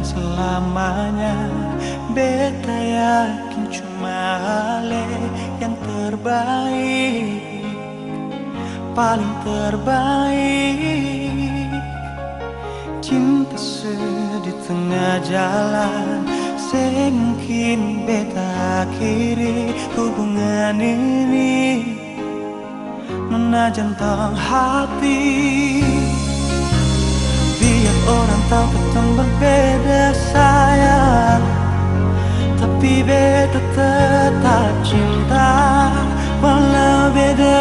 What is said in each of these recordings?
selamanya. Beta yakin cuma Ale yang terbaik, paling terbaik. Cinta di tengah jalan, semungkin beta akhiri hubungan ini. Nona jantung hati, biar orang tahu kita berbeda sayang, tapi beta tetap cinta walau beda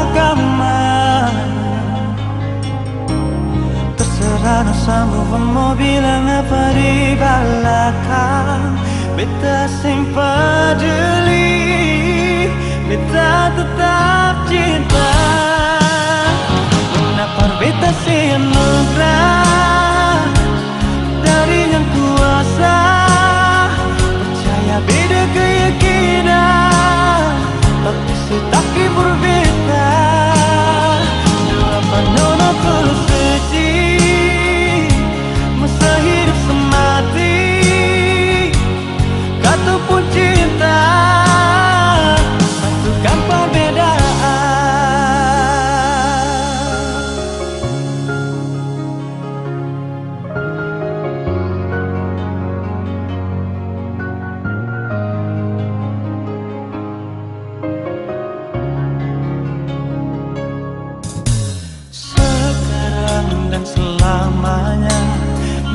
agama. Terserah sama mau bilang apa di belakang, beta sing peduli, beta tetap cinta. Kenapa beta sing anugerah dari yang kuasa, percaya beda keyakinan, tapi setaki berbeda. Kenapa nona tulus sedih, masa hidup semati, kata pun cinta, satukan perbedaan. Sekarang dan selamanya,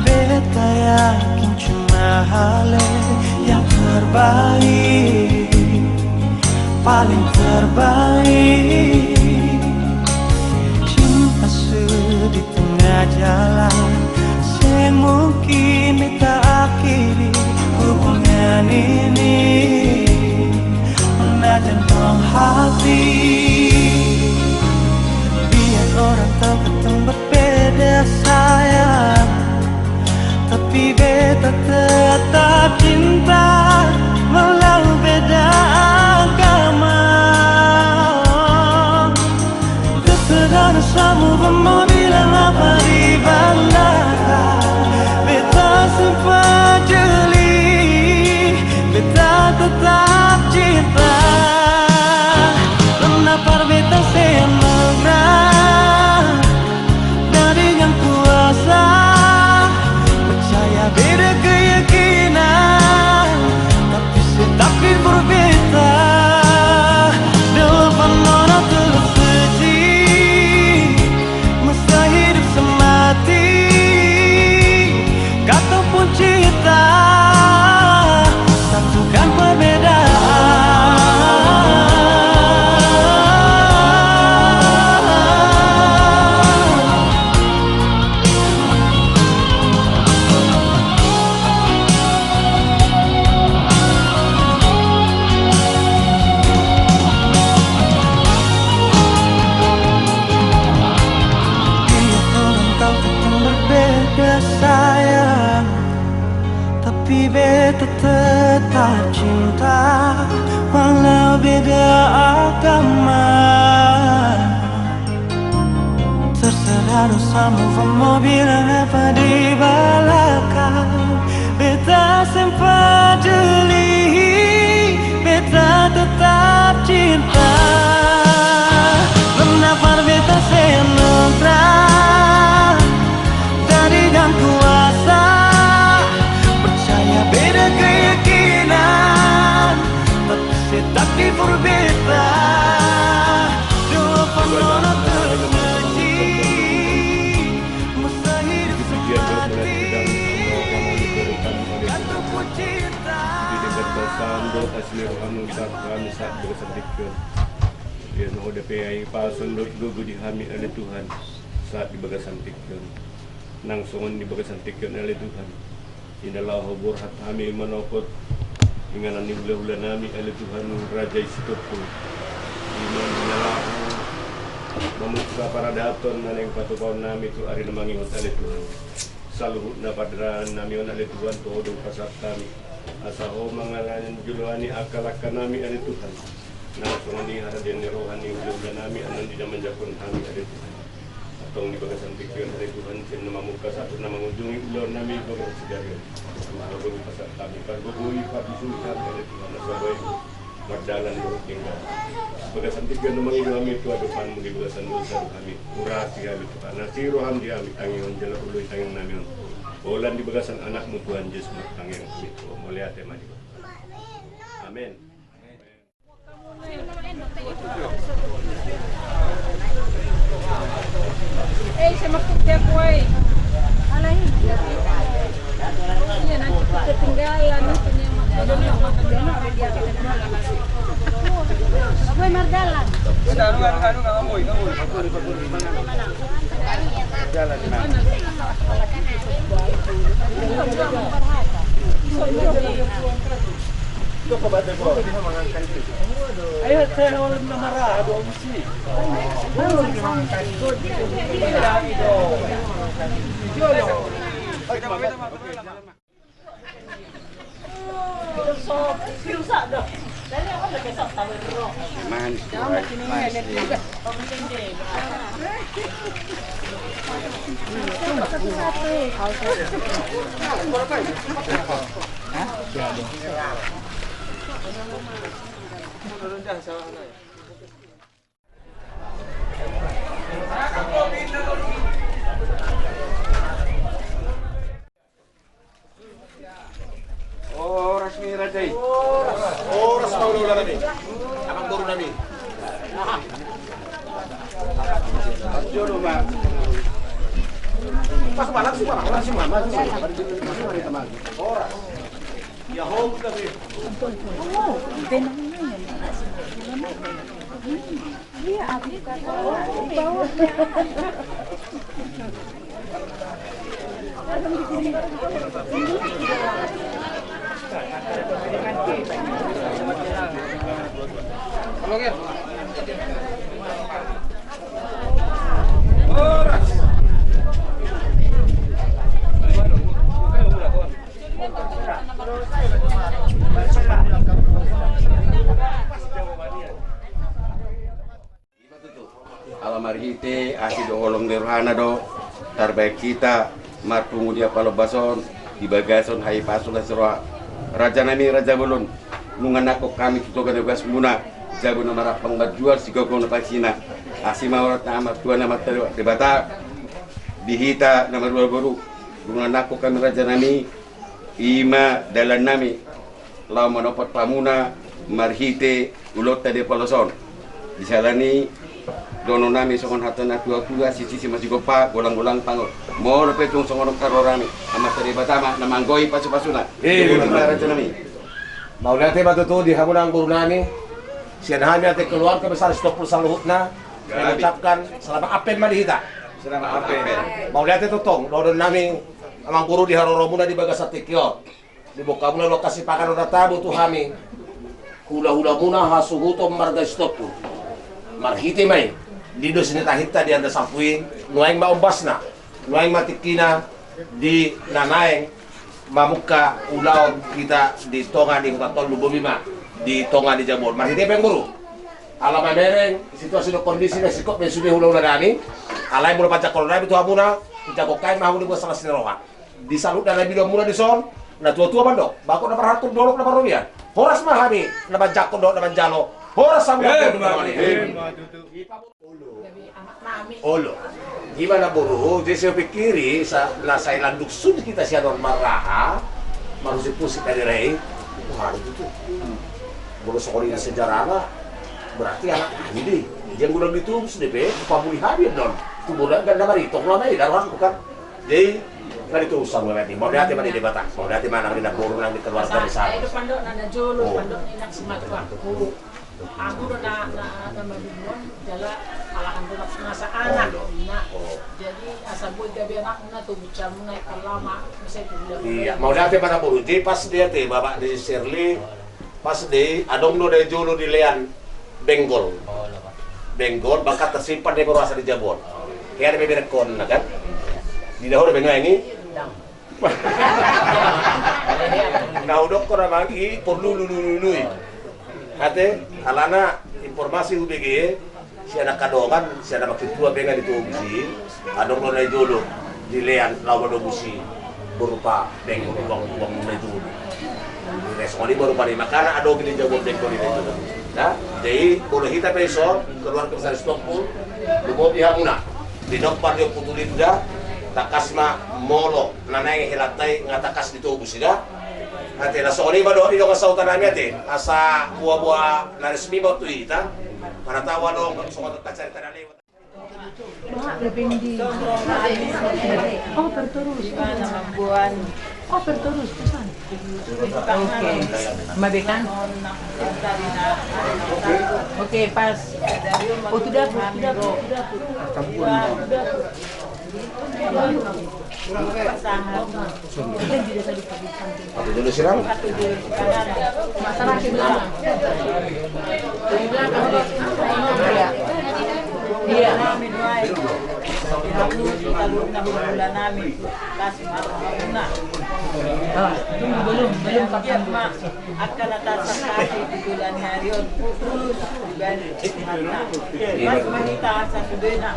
beta yakin cuma Ale yang terbaik, paling terbaik. Cinta di tengah jalan, semungkin beta akhiri hubungan ini. Nona jantung hati, biar orang tahu kita berbeda sayang, tapi beta tetap cinta walau beda agama. Terserah sama mau bilang apa di belakang, beta sempat jeli, beta tetap cinta. Kenapa beta semangat dari yang kuasa, percaya beda keyakinan, tapi setakdir berbeda. Depan nona tulus sedih, masa hidup semati, kata pun cinta, satukan perbedaan. Sayang, tapi beta tetap cinta walau beda agama. Terserah sama mau bilang apa di belakang, beta sempat jeli, beta tetap cinta. Kenapa beta senutrah dari yang kuasa, percaya beda keyakinan, tapi setakdir berbeda. Dua penona terjadi, masa hidup semati, kata pun cinta. Di berdosa asli rohanu kami saat bersedikit. Dia no DPI palsun gugu dihami oleh Tuhan saat dibersantikkan. Nang songon dibersantikkan oleh Tuhan. Inalah burhat kami menopot inganan ni hula-hula nami oleh Tuhan Raja Istopo. Iman inalah memuksa para daton na yang patukaw nami itu ari na mangingot oleh Tuhan. Saluhut na padran nami oleh Tuhan todo pasat kami. Asaho mangalan juluani akalaka nami oleh Tuhan. Nang songon di harapan rohani hula-hula nami anan di menjakun kami oleh Tuhan. tong di bagasan pikiran dari Tuhan sing nama muka satu nama mengunjungi ulur nami bagasan sejarah kalau bagi pasal kami kan bagi pak disulikan dari Tuhan nasabai berjalan di tinggal bagasan pikiran nama kami itu ada pan di bagasan dosa kami kurasi kami Tuhan nasiru hamdi kami tangion jala ului tangion nami bolan di bagasan anakmu Tuhan Yesus tangion kami Tuhan melihat tema di amin. Sama kerja kue. Alay. Iya nanti ketinggalan punya makanan ada dia Kue mardalan. Anu ngamoy. Jalan di mana? Ito ko ba ko? Ayo saya ulit na marah do misi. Oras ni Rajay. Oras maulula nami. Abang guru nami. Jodoh mak. Pas malam sih malam sih mama sih. Oras. Ya home kasi. Oh, benang na yan. Iya, abi ka bawa. Tolongin. Oras. Alamarhite asih do olong derhana do terbaik kita martungu dia palo bason di bagason hai pasula serwa raja nami raja bulun nungan ako kami tutoga degas muna jago na marapang badjuar sigogo na pasina asima orat na amat tua na matero debata dihita na marwal guru nungan ako kami raja nami ima dalan nami law manopot pamuna marhite ulot de paloson disalani dono nami songon hatan na tua sisi masih gopa golang-golang pango mo lepetung songon karorami amat tadi batama na manggoy pasu-pasuna raja nami mau lihat batu tu di hamunang guru nami sian hami ate keluar ke besar stop pulsa luhut na mengucapkan selamat apen madihita selamat apen mau lihat itu tong dono nami amang guru di haroromuna di bagas atikio di bokamuna lokasi pakan udah tabu tu hami hula-hula muna hasuhuto marga stop pun marhiti mai lido sini tahita di anda sapuin nuaing maumbasna nuaing matikina di nanaeng mamuka ulau kita di tonga di kota Tol Lubomima di tonga di Jabon marhiti peng guru alam mereng situasi do kondisi na sikop ben sudah hula-hula dani alai mula pacak kolona itu hamuna jago kain mahu di salah sineroha di salut dan bilo mula di son na tua-tua bandok bako na paratur dolok na parobian horas mah hami na bajak kodok na banjalo horas sama Olo. Gimana buru? Jadi saya pikiri lah saya landuk sun kita si normal raha, manusia pusing dari rei. Wah itu tuh. Bulu sekali sejarah lah. Berarti anak ini dia gula gitu sudah be, pamuli hadir don. Itu bulan kan nama itu lama ini darurat bukan. Jadi kan itu usang berarti. Mau lihat mana di batang. Mau lihat mana di buru yang dikeluarkan di sana. Itu pandok nana jolo, pandok inak sematwa. Aku udah na mabibuan jala alahan tuh nasa anak nak jadi asal buat gabi anak na tuh bicara naik lama bisa itu iya mau lihat pada buru jadi pas dia teh bapak di Shirley pas di adong do dari jolo di Lean Benggol bakat tersimpan di berasa di Jabon kayak ada bebek kon kan di dahulu bengai ini nah udah korang lagi perlu lului hati alana informasi UBG si anak kadongan, si anak makitua pengen itu busi, ada lo na dulu dilean lawan do busi berupa bengkok uang na dulu. Respon ini berupa di makanan ada gini jago bengkok ini dulu. Nah, jadi boleh kita besok keluar ke besar Stockpool, lumo pihak muna, di nomor dia putulin dah, takasma molo nanai helatai ngatakas di tubuh sih dah. Nanti lah soalnya baru ini dong asal tanamnya teh, asa buah-buah naresmi batu kita. Mana tahu dong semua terkacau tanah lewat. Depende. Oh, perturus. buan Oh, perturus. Pesan. Oke. Mabekan? Oke, pas. Oh, itu dapur. Apa dulu siram? Masalah di belakang. Di belakang. Iya. namin ay bulan namin kasi marununa Belum Yan ma akan natasang kasi bulan ngayon tulus dibalik mas manita sa subena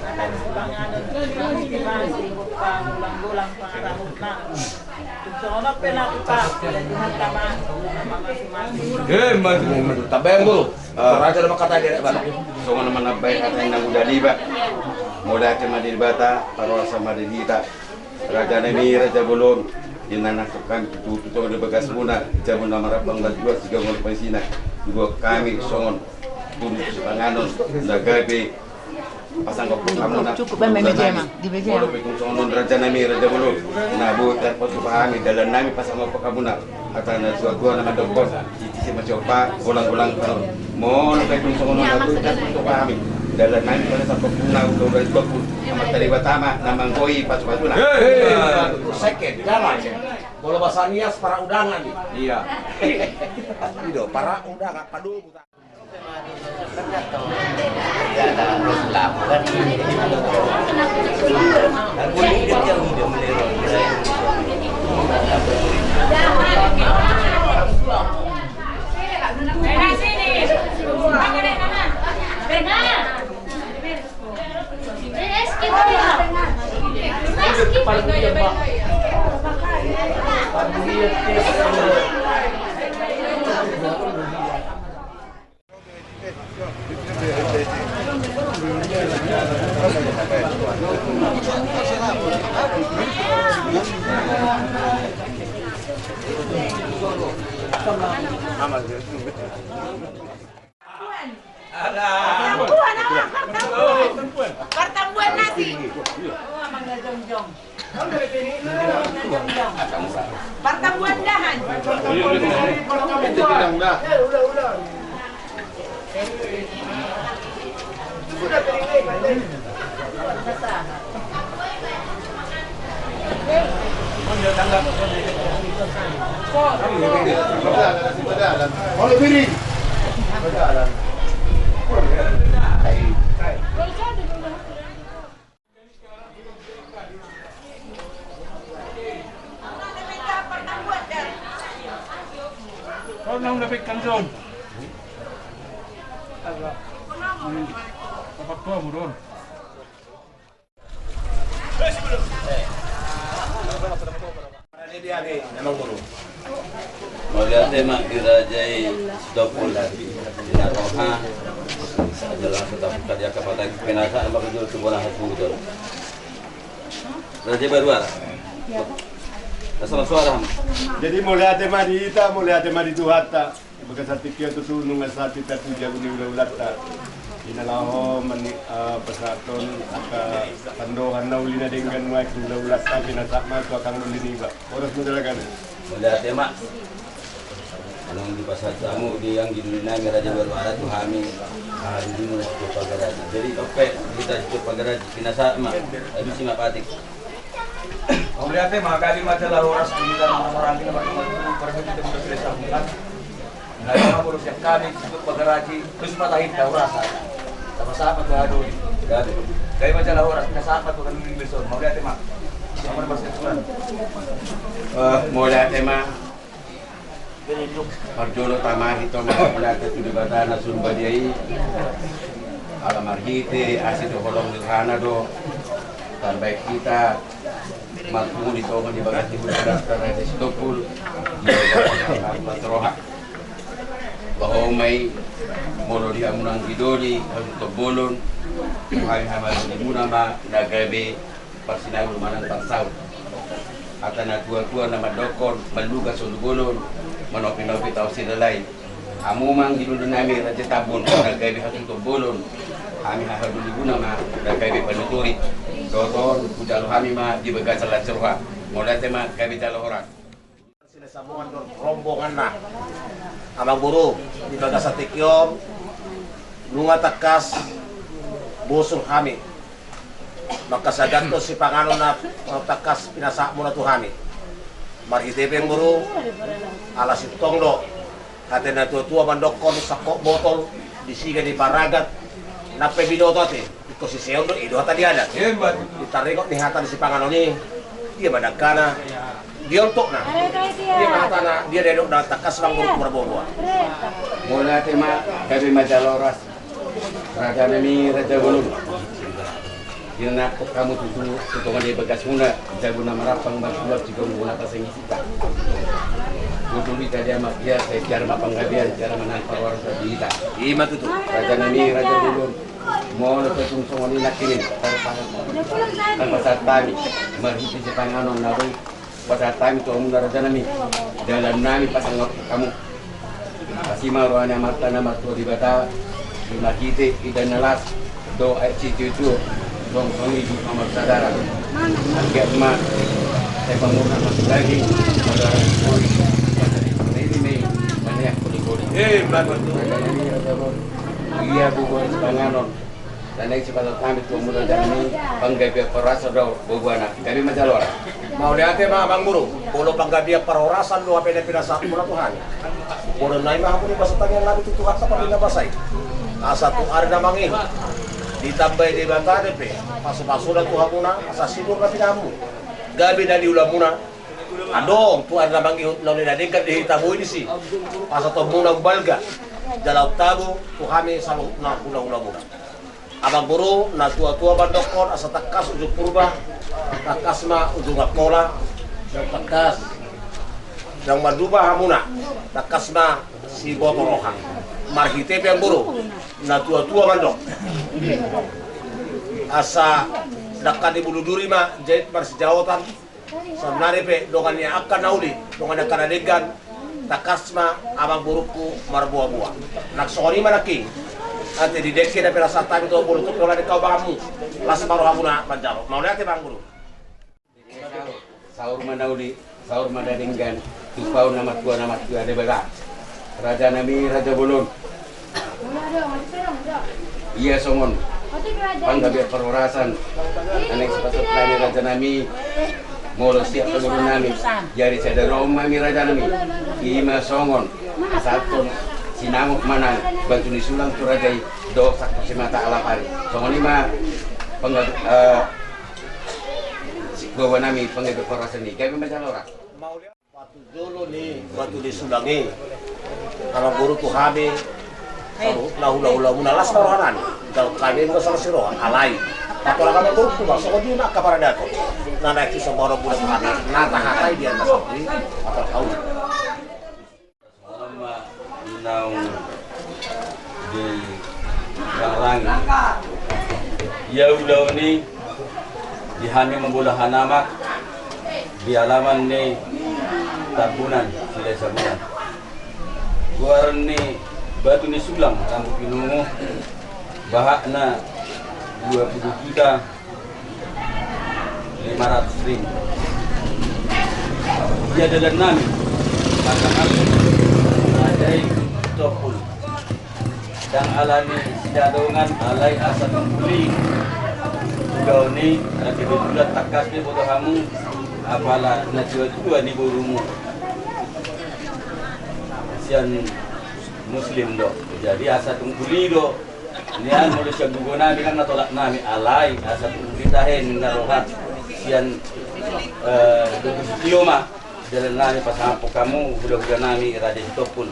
akan pangalan estimasi pang-gulang pangarahot na Tugsonok pinatupa Tuhan tama Mas tabeng dulu. Raja nama kata dia balik. So naman nabay at ay nangudaliba. Mula kay Madilbata, para sa Madilita. Raja Nemi, Raja Bulong, dinanaktukan tututo di bagas muna. Jamu na marapang ladua, sigaw ng pansina. Dugo kami, songon, tulog sa panganon, nagabi. Pasang ko kamu na. Cukup ba may meja emang? Di meja Wala emang? kung songon Raja Nemi, Raja Bulong. Nabuot at pagkupahami, dalan namin pasang ko kamu na. At nasuagwa naman daw ko. Iti si Masiopa, ulang-ulang kanon. Mo na kayo kung songon na nabuot at pagkupahami. Dalan namin pala sa pagpunaw, doon ito po. Amat taliwa tama, namang koi, pasu-pasu na. Second, jangan. Bola bahasa Nias para undangan. Iya. Itu para undangan padu buta. Pertemuan nasi. Pertemuan dahan. Oleh piring. Kau nang dapat kanjon. Apa kau murun? Dia nih, memang dulu. Melihat tema dirajai Stokpul Sinaroha adalah tetap kerja kepada penasa yang berjual sebuah hati itu. Raja Baruara. Asal suara. Jadi mulai ada marita, mulai ada marituhata. Baga sa tikyo tutulong nga sa tita puja guni ulata. Inalaho mani pasaton aka pandohan na uli na dengan mga ulat sa pinasama ko akang luliniba. Oras mo talaga na. Melihat tema anong di pasar tamu di yang ginunami Raja Baruara tu kami hindi mo na ito pagaraji. Jadi oke kita ito pagaraji kinasama adu si mapatik. Melihatnya magaling majalah oras kita orang kita pergi kita bergerak bulan. Nah, yang urus yang kami untuk pagaraji terus matahin dah rasa. Sama-sama tuh aduh. Gabi. Dari majalah oras kita sama tuh kan Inggris. Mau lihat mak. Sama bahasa Quran. Mula tema Parjolo tamahi to mapulata tu di batana sumba diai alamarhite asid holong dirhana do terbaik kita matmu di tomo di bagati daftar ada stopul patroha bahwa mai molo di amunang idoli untuk bolon hai hamal di munama nagabe pasinagul manang parsau atana tua nama dokon maluga bolon manopi-nopi tau sidalay amumang dilundun nami raja tabun nagabe untuk bolon kami hahadul di munama nagabe panuturi doton udal kami ma di bagasa lacerwa mulai tema kami talo orang sambungan rombongan na amang guru di bagasa tikyo lunga takas busur kami makasagan to si pangano na takas pinasa mo na to kami marhitepe ang guru alas itong do kate na tuwa mandokon sa botol disiga di paragat nape binoto ate iko si seon do ido hata diada itarikot ni hata si pangano ni dia madagkana dia untuk na dia matana dia dedok na takas lang guru murabo mulai tema kami majaloras raja nami raja bolon Dina kamu tutungan di bekas muna jago nama rapang masuk juga menggunakan sengisita. Untuk kita dia makia saya cara mapanggabian cara menang parwar kita. Ima tutu. Raja nami raja bulun mau lepetung songoni nakirin. Tanpa saat kami merhiti sepanganon nabi pada kami tu umur raja nami dalam nami pasang kamu. Kasih maruannya mata nama tu di bata lima kita idan nalas do citu itu. Dong kami di kamar saudara. Agak emak, saya bangun masuk lagi. Saudara kori, ini nih, banyak kori. Bagus. Iya bukan panganon. Dan yang cepat kami tu muda ini panggabi perasa do bubuana. Kami majalor. Mau lihat mah bang guru, bolo panggabi perorasan do apa yang saat mula Tuhan. Bolo naik mah aku di bahasa tangan lalu itu Tuhan apa bila basai. Asa tu ada mangin. Ditambah di bangka DP, pasu-pasu dan tuha muna, asa sidur na pinamu. Gabi na diulang muna. Adong, tuhan na mangi lalu na dekat di tabu ini sih. Pasa to muna balga. Dalau tabu, tuhami salu na ulang-ulang muna. Abang guru, na tua-tua bandokon, asa takas ujuk purba, takas ma ujuk ngakola, dan takas. Yang maduba hamuna, takas ma si botoroha. Marhitepe yang guru, na tua-tua bandok. Asa dekat di bulu duri mah jahit marsijawatan sebenarnya pe dongan yang akan nauli dongan akan adegan takasma abang buruku marbuah-buah nak sori manaki nanti di deki dan perasa tadi tu bulu tu pola di kau bahamu las baru hamuna panjaro mau lihat bang guru sahur manauli sahur madadinggan tupau nama tua ada bela raja nami raja bolon iya somon panggabi perorasan anek sepatut kami raja nami molo siap penurun nami jadi saya Roma mi raja nami ima songon satu sinamuk mana bantu disulang tu raja do sakit semata alapari songon lima panggabi bawa nami panggabi perorasan ni kami macam orang batu jolo ni batu disulangi kalau guru tu habe lahu munalas taruhanan kalau kami itu salah siro alai atau orang kami guru tu masuk dia nak kepada dato nana itu semua orang bulan kami nata hatai dia masuk di atau kau Sama naung di Garang ya udah ini di Hami membola hanamak di halaman ni tabunan sudah sebulan gua ni batu ni sulam kamu pinungu bahakna 20 juta 500.000 dia dalam nami maka ada topul dan alami sidadongan alai asa kumpuli kau ni nanti betulat takas ni bodoh kamu apalah na tua di burumu sian Muslim do, jadi asa tungkuli do, nian mulai siang gugona bilang natolak nami alai asa tungkuli tahen narohat sian dokusitio mah jalan nami pasampo kamu hula-hula nami Raja Sitopul.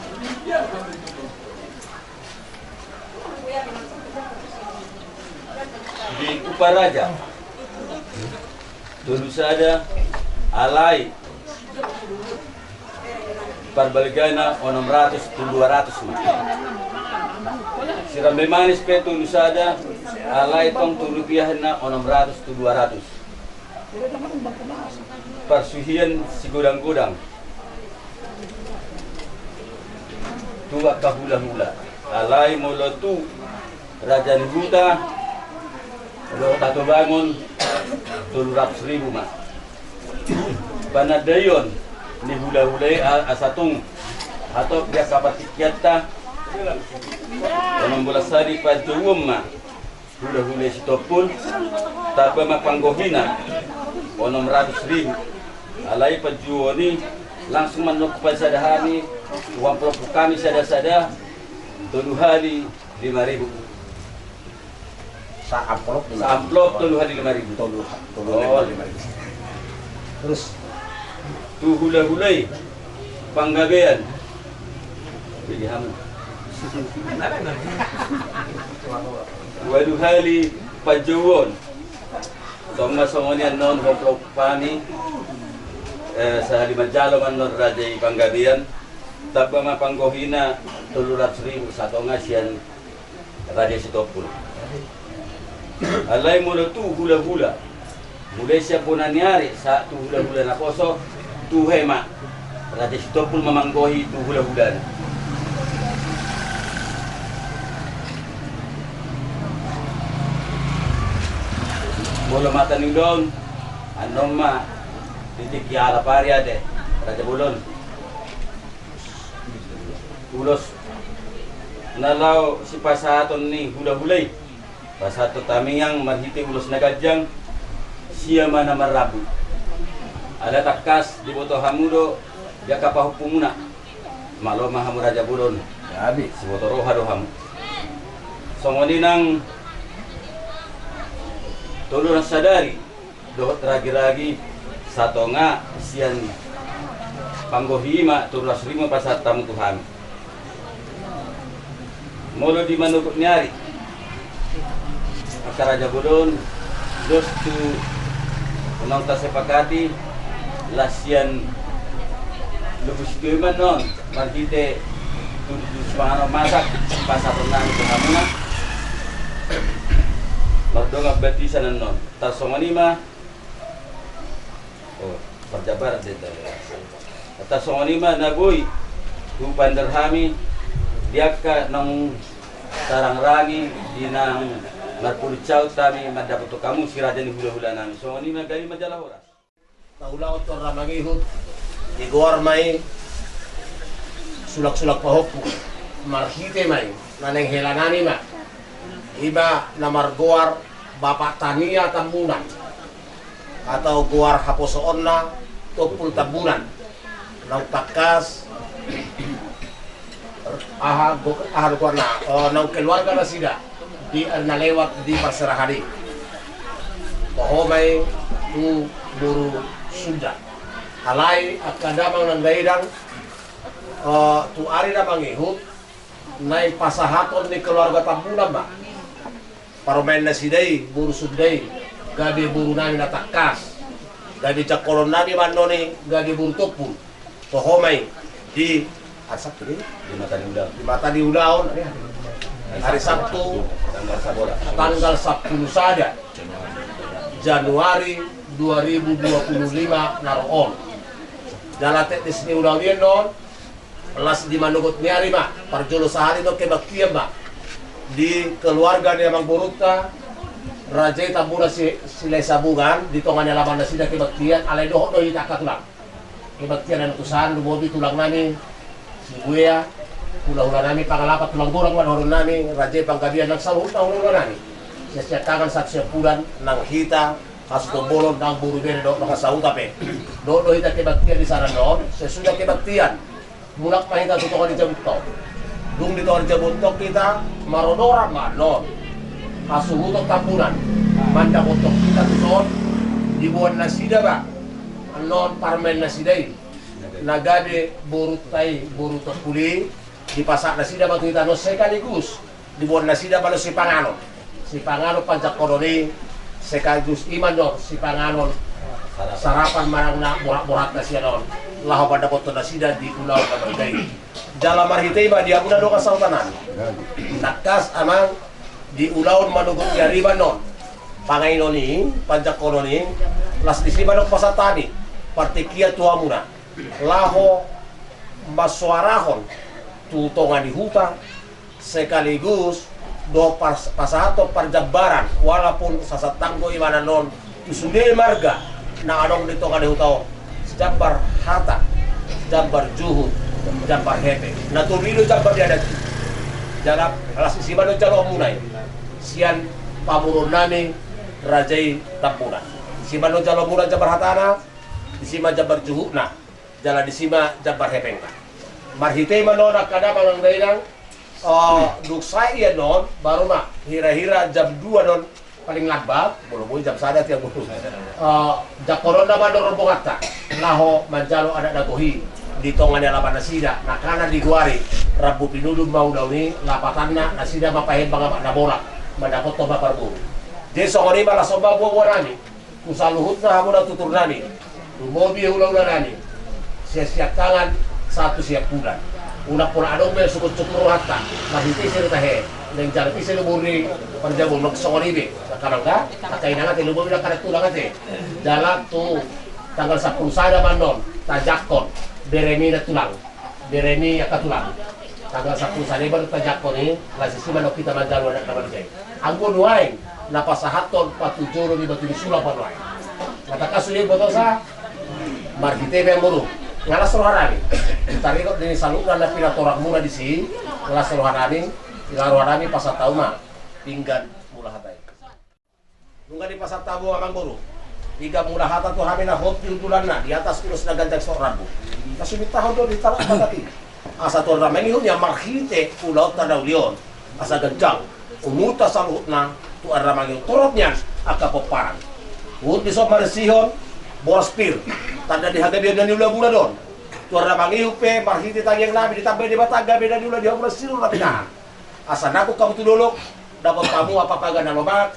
Di Uparaja dulu sada alai parbaligana 600 to 200 mah. Siram manis pe dulu sada alai tong rupiah na 600 to 200. Persuhian si gudang-gudang tua kahula-hula alai mula tu Raja Huta lo tato bangun 700.000 mah panadayon ni hula-hulay asatong atau dia kapatikyata 16 pa tuwom mah hula-hulay Sitopul taba mapanggohina 600.000 alay pajuoni langsung manok pa sa dahani uang pelopuk kami sada-sada tuluhali 5.000 Sa amplop tuluhali 5.000 Terus tu hula-hulay panggabean pilihan waduhali pajuwon Songo-songonian non hoplok pani sa Limajalo man non Raja Panggabian taba mapanggohina 700.000 sa tonga siyan Raja Sitopul. Alay mo tu hula-hula. Mulai siya po nangyari sa tu hula-hula na poso tu hema Raja Sitopul mamanggohi tu hula-hula na. Bola mata ning doon, ano ma, titik yara pari ade, Raja Bulon. Ulos, nalaw si pasaton ni hula-hulay, pasato tamiyang marhiti ulos nagadyang, siya man na marabu. Ada takas di boto hamudo, dia kapahupumuna, malo mahamu Raja Bulon, yabi, si boto roha doham. Songoni nang tulu na sadari dohot ragi-ragi sato nga siyan panggohima 700.000 pasat tamu Tuhan molo di manukot nyari maka Raja Bulon dos tu unang tasepakati lasian lubus kuman non markite tu semano masak pasat nang Tuhan na Magdong baptisan non. Tasonganima. Oh, perjabar dito. Tasonganima naboy. Tu pandarhami diaka nang tarangrangi dinang marpulchaw tami madapat kamu si Raja ni hula-hula nami. Songanima gali majalah oras. Taulaw to ramangihut igor may sulak-sulak pahok marhite may naneng helanani ma iba na margoar Bapak Tania Tambunan atau goar haposoon na tupul tabunan nang takas goar na nang keluarga na sida di nalewat di Parserahari pohomay tu buru suda alay at kadamang ng daidang tu ari na mangihut na pasahaton ni keluarga Tambunan ba Paromen na siday, buru suday, gabi buru nami natakas, gabi cakolon nami manoni, gabi buru tupul, tohomay di asak ini di mata di udaon, hari Sabtu, tanggal 10 sada, Januari 2025 naroon. Dalatet di sini udaon yan non, las di manugot niari ma, parjolo sehari do kebaktian ma. Di keluarga ni Amang Buruta Raja Tambuna sila sabungan di tongannya laman na sida kebaktian alay doho do itaka tulang kebaktian na utusan lumobi tulang nami si Buya hula-hula nami pangalapat tulang burang manhoron nami Raja Panggabian ng sahut na hula nami siya tangan sa pulan ng hita kaso bolon ng buru bere do makasahut ape do hita kebaktian di sana doon sesudah kebaktian mulak mahita tutukan di jabut Dung dito ang jabuntok kita, marodora manon. Kasuhutok Tambunan. Manda butok kita tuton, di buwan na sida ba? Anon parmen na siday. nagade borutai boruto puli di pasak nasida batu itano sekaligus dibuat nasida balo si Pangano pancak koroni sekaligus iman si Pangano sarapan marang na borak-borak nasida non laho pada foto nasida di pulau Kabargai dalam marhitei ba dia muna do kasautanan nakas amang di ulaon manugot yariban non pangainoni pancak koroni las di sini pasatani partikia tua muna laho masuarahon tutongan di hutan sekaligus do pasato perjabaran walaupun sasatanggo imana non isude marga na anong dito nga di hutaw jambar hata jambar juhud jambar hepe naturido jambar diadat jalap alas isibano jalo munay sian pamuron nami rajai tampuna isibano jalo munay jambar hatana disima jambar juhudna jala disima jambar hepengna marhitei manona kada malang dainang duksai ya non baru mah hira-hira jam 2 non paling lambat boleh jam sada tiap bulu jakoron nama dorong bongata laho manjalo ada dagohi di tongan ya lapan nasida nakana di guari rabu pinudum mau dauni lapatanna nasida mapahin banga mak nabola mendapot toba parbu jadi songoni malah soba buah nani kusaluhut na hamu na tutur nani mobi ulang nani siap tangan satu siap bulan unak pula adong be sukut cukur hatta mahiti sir tahe neng jar pise lumuri panjabung nok songoni be sekarang ka kacain nangat lumuri nak karet tulang ate jalan tu tanggal 10 sada manon tajakon beremi na tulang beremi ya tulang tanggal 10 sada baru tajakon ni lasisi manok kita manjalo nak kabarjay anggo nuaing napasahaton patujuro di batu disula panuaing katakan sulit botol sa marhite be muru ngalas rohanani tari kok dini saluran na pinatorak muna di sini ngalas rohanani rohanani pasat tau mah pinggan mula hatai nungga di pasat tabu amang buru tiga mula hata tuh hamina hot pintulan na di atas kurus na ganjang sok rabu kasumit tahun tuh di tarak patati asa tuh ramai yang marhite pulau tadaulion asa ganjang umuta salut na tuh ramai torotnya akapoparan ud di sok maresihon boros pir tanda dihaga biar dan diulah bulan don tuara bangi upe marhiti tagiang nabi ditambah di bataga beda diulah dia ulah siru tapi nah asal aku kamu tu dulu dapat tamu apa paga na lobak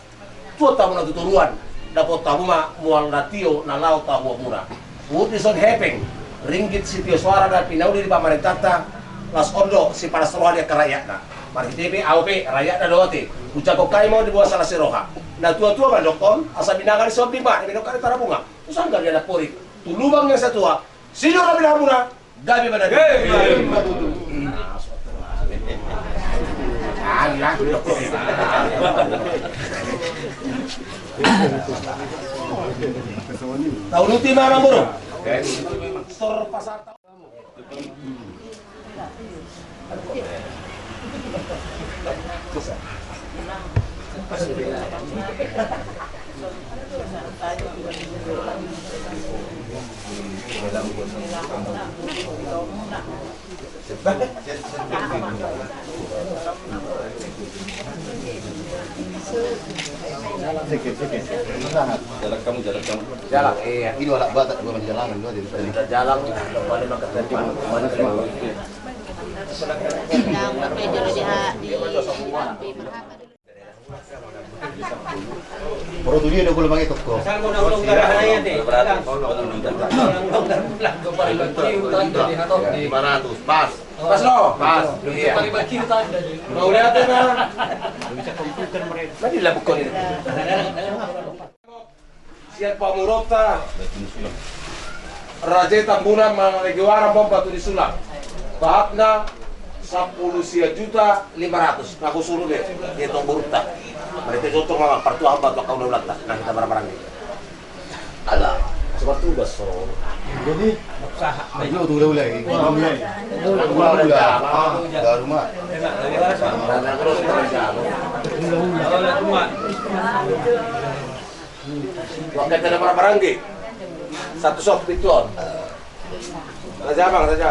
tuh tamu na tuturuan dapat tamu mah mual natio na lau tamu murah ud dison hepeng ringgit sitio suara dan pinau di pamarentata las ondo si para seluar dia kerakyat na marhiti be AOP rakyat na doate ucap kai mau dibuat salah siroha nah tua-tua bandokon asa binangan di sombing ba binokari tarabunga usan gak dia porik tu lubang yang satu sino kami hamuna gabi mana tahu luti mana bro store pasar Jalan, ini anak batak gua menjalanan dua di jalan depan lima kereta mana semua Baru tu dia dah boleh pakai toko. Pas. pas lo pas iya mau lihat na Bisa komputer mereka. tadi lah bukon ini siap pamurota Raja Tambunan Mangalegiwara bom batu disulang bahatna 10 juta 500 aku suruh deh hitung burta mereka contoh mama partu hamba atau kau ulang tak nah kita barang-barang ini ada seperti itu so Jadi itu udah lagi. Udah rumah. terus waktu ada barang-barang gitu satu sok pitlon raja bang raja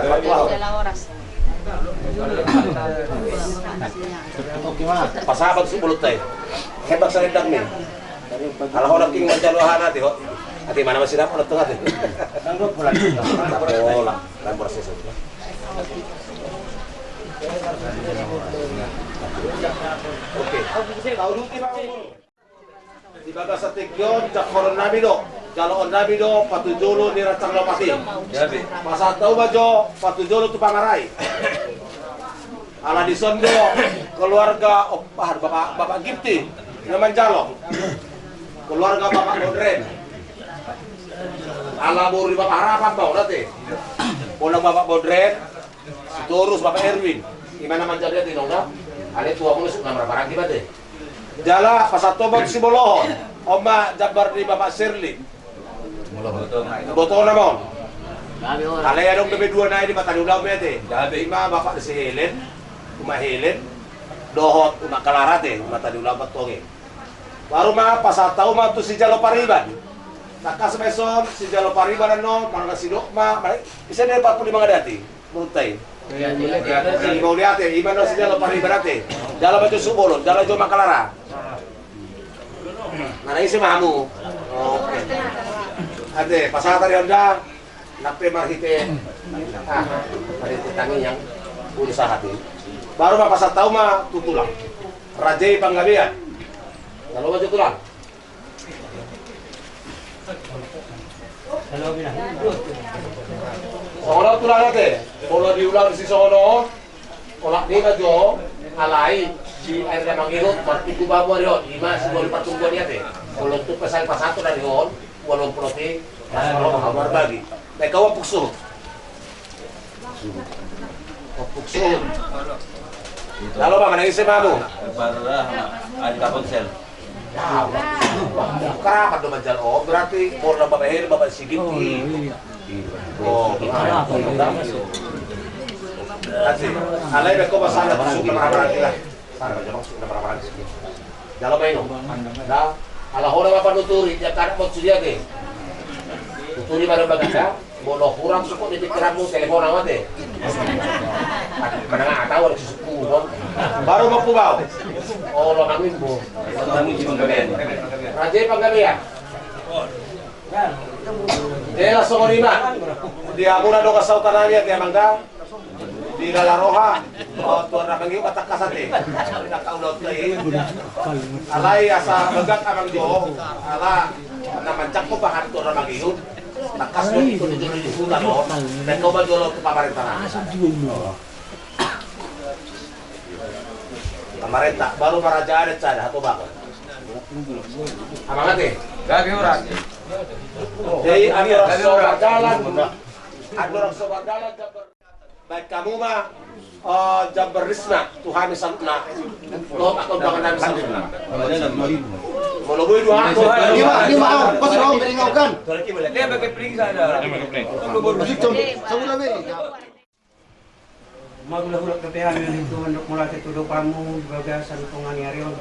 pas sahabat subulut teh hebat serendang nih kalau orang king mencalohan hati kok Ati mana masih dapat tengah tu? Bola, dan proses itu. Oke. Kau luti bang. Di bagas satikyon, cakoron nabi do. Jaloon nabi do, patujolo ni ratang lopati. Masa tahu bajo, patujolo tu pangarai. Ala di sondo, keluarga opah bapak Gipti, naman Jalong. Keluarga bapak Bodren. Ala buri bapak harapan bau nanti. Pulang bapak Bodren, Torus bapak Erwin. Gimana manjanya di nongga? Ale tua aku masuk nama barang gimana deh? Jala pasatobak si Bolohon. Oma Jabar di bapak Sirli. Botol namon. Ale adong bebe dua naik di Batang Ulam ya teh. Lima bapak di Helen, Uma Helen, Dohot Uma Kalarate, Uma tadi ulam patonge. Baru mah pasatau mah tu si Jalo Pariban. Takas meson si Jalo Pariban no, mana si Dokma, bisa dia 45 ngadati. Mutai. Mau lihat ya, iman si Jalo Pariban ate. Jalo baju Subolon, Jalo Joma Kalara. Nah, ini si mamu. Oke. Ate, pasal tadi Honda, nape marhite. Marhite tangi yang usaha hati. Baru mah pasal tahu mah tutulang. Rajai Panggabean. Kalau baju tulang. Soalnya tulang ate. Kalau diulang si sono, kolak ni baju alai si air dan manggilot martiku bawa dia. Ima sebelum pertumbuhan dia teh. Kalau tu pasal pasatu dari on, walau proti, kalau kabar bagi. Mereka wapuksul. Wapuksul. Lalu apa mana isi mamu? Parah, ada kaponsel. Kerapat do manjal oh berarti bola bapak Heri bapak Sigit. Oh, asik. Alai beko pasal masuk ke marah lah. Sana baca masuk ke marah sikit. Dalam maino. Dah, ala hora bapak nuturi dia karep mau dia ke. Nuturi baru bagasa, bono kurang suku di pikiranmu telepon awat deh. Kadang nggak tahu ada suku baru mau kubau. Oh, lo kami bu. Kami di Panggabean. Raja Panggabean. Dia langsung lima. Dia muna do kasautananya dia mangga. Di Lalaroha, tuan rakangi batak kasate. Nakaulot lagi. Alai asa begak abang jo. Ala na mancak ko bahan tuan rakangi yun. Nakas mo ito di hutan mo. Dan kau bajolo ke pemerintahan. Pemerintah baru maraja ada cada atau bakal. Abang ate. Gabi orang. Jadi ada sobat jalan. Ada orang sobat jalan. Baik kamu mah Jabar Risna Tuhan misal-na lo atau bangan nabi santuna kalau gue dua Di mana? Pas mau beringaukan. Dia pakai pring sana. Sebulan ini. Magulah-ulah kepehan itu untuk mulai tuduh kamu bagasan penganiayaan.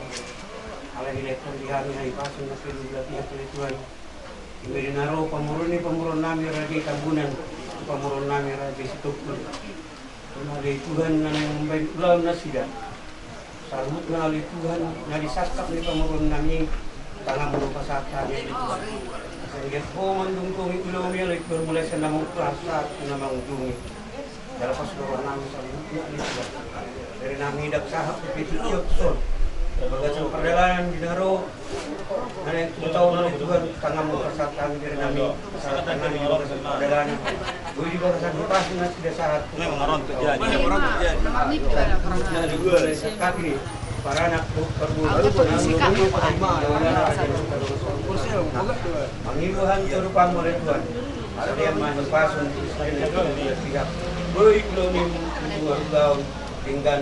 Ala dilekon dihami hai pasun masih dua pihak Tuhan. Iberi naro pemurun nami raja Kambunan, pemurun nami raja Situkun. Mengenai Tuhan yang membaik ulang nasida. Sarmut mengenai Tuhan yang disakap di pemurun nami tangan menumpah sakanya di Tuhan. Sehingga mendungkungi ulang milik bermulai senamung kerasa senamung dungi. Dalam pas doa nami sarmutnya di Tuhan. Dari nami hidup sahab di tiap sol. Bagaimana perjalanan di Naro, dan yang tahu oleh Tuhan tangan mempersatukan diri kami, persatukan kami bagaimana perjalanan. Gue juga rasa lepas dengan tidak saat. Orang terjadi. Kaki para anak perbulan mengibuhan terupan oleh Tuhan. Ada yang menlepas untuk pihak. Boleh belum tahun. Tinggal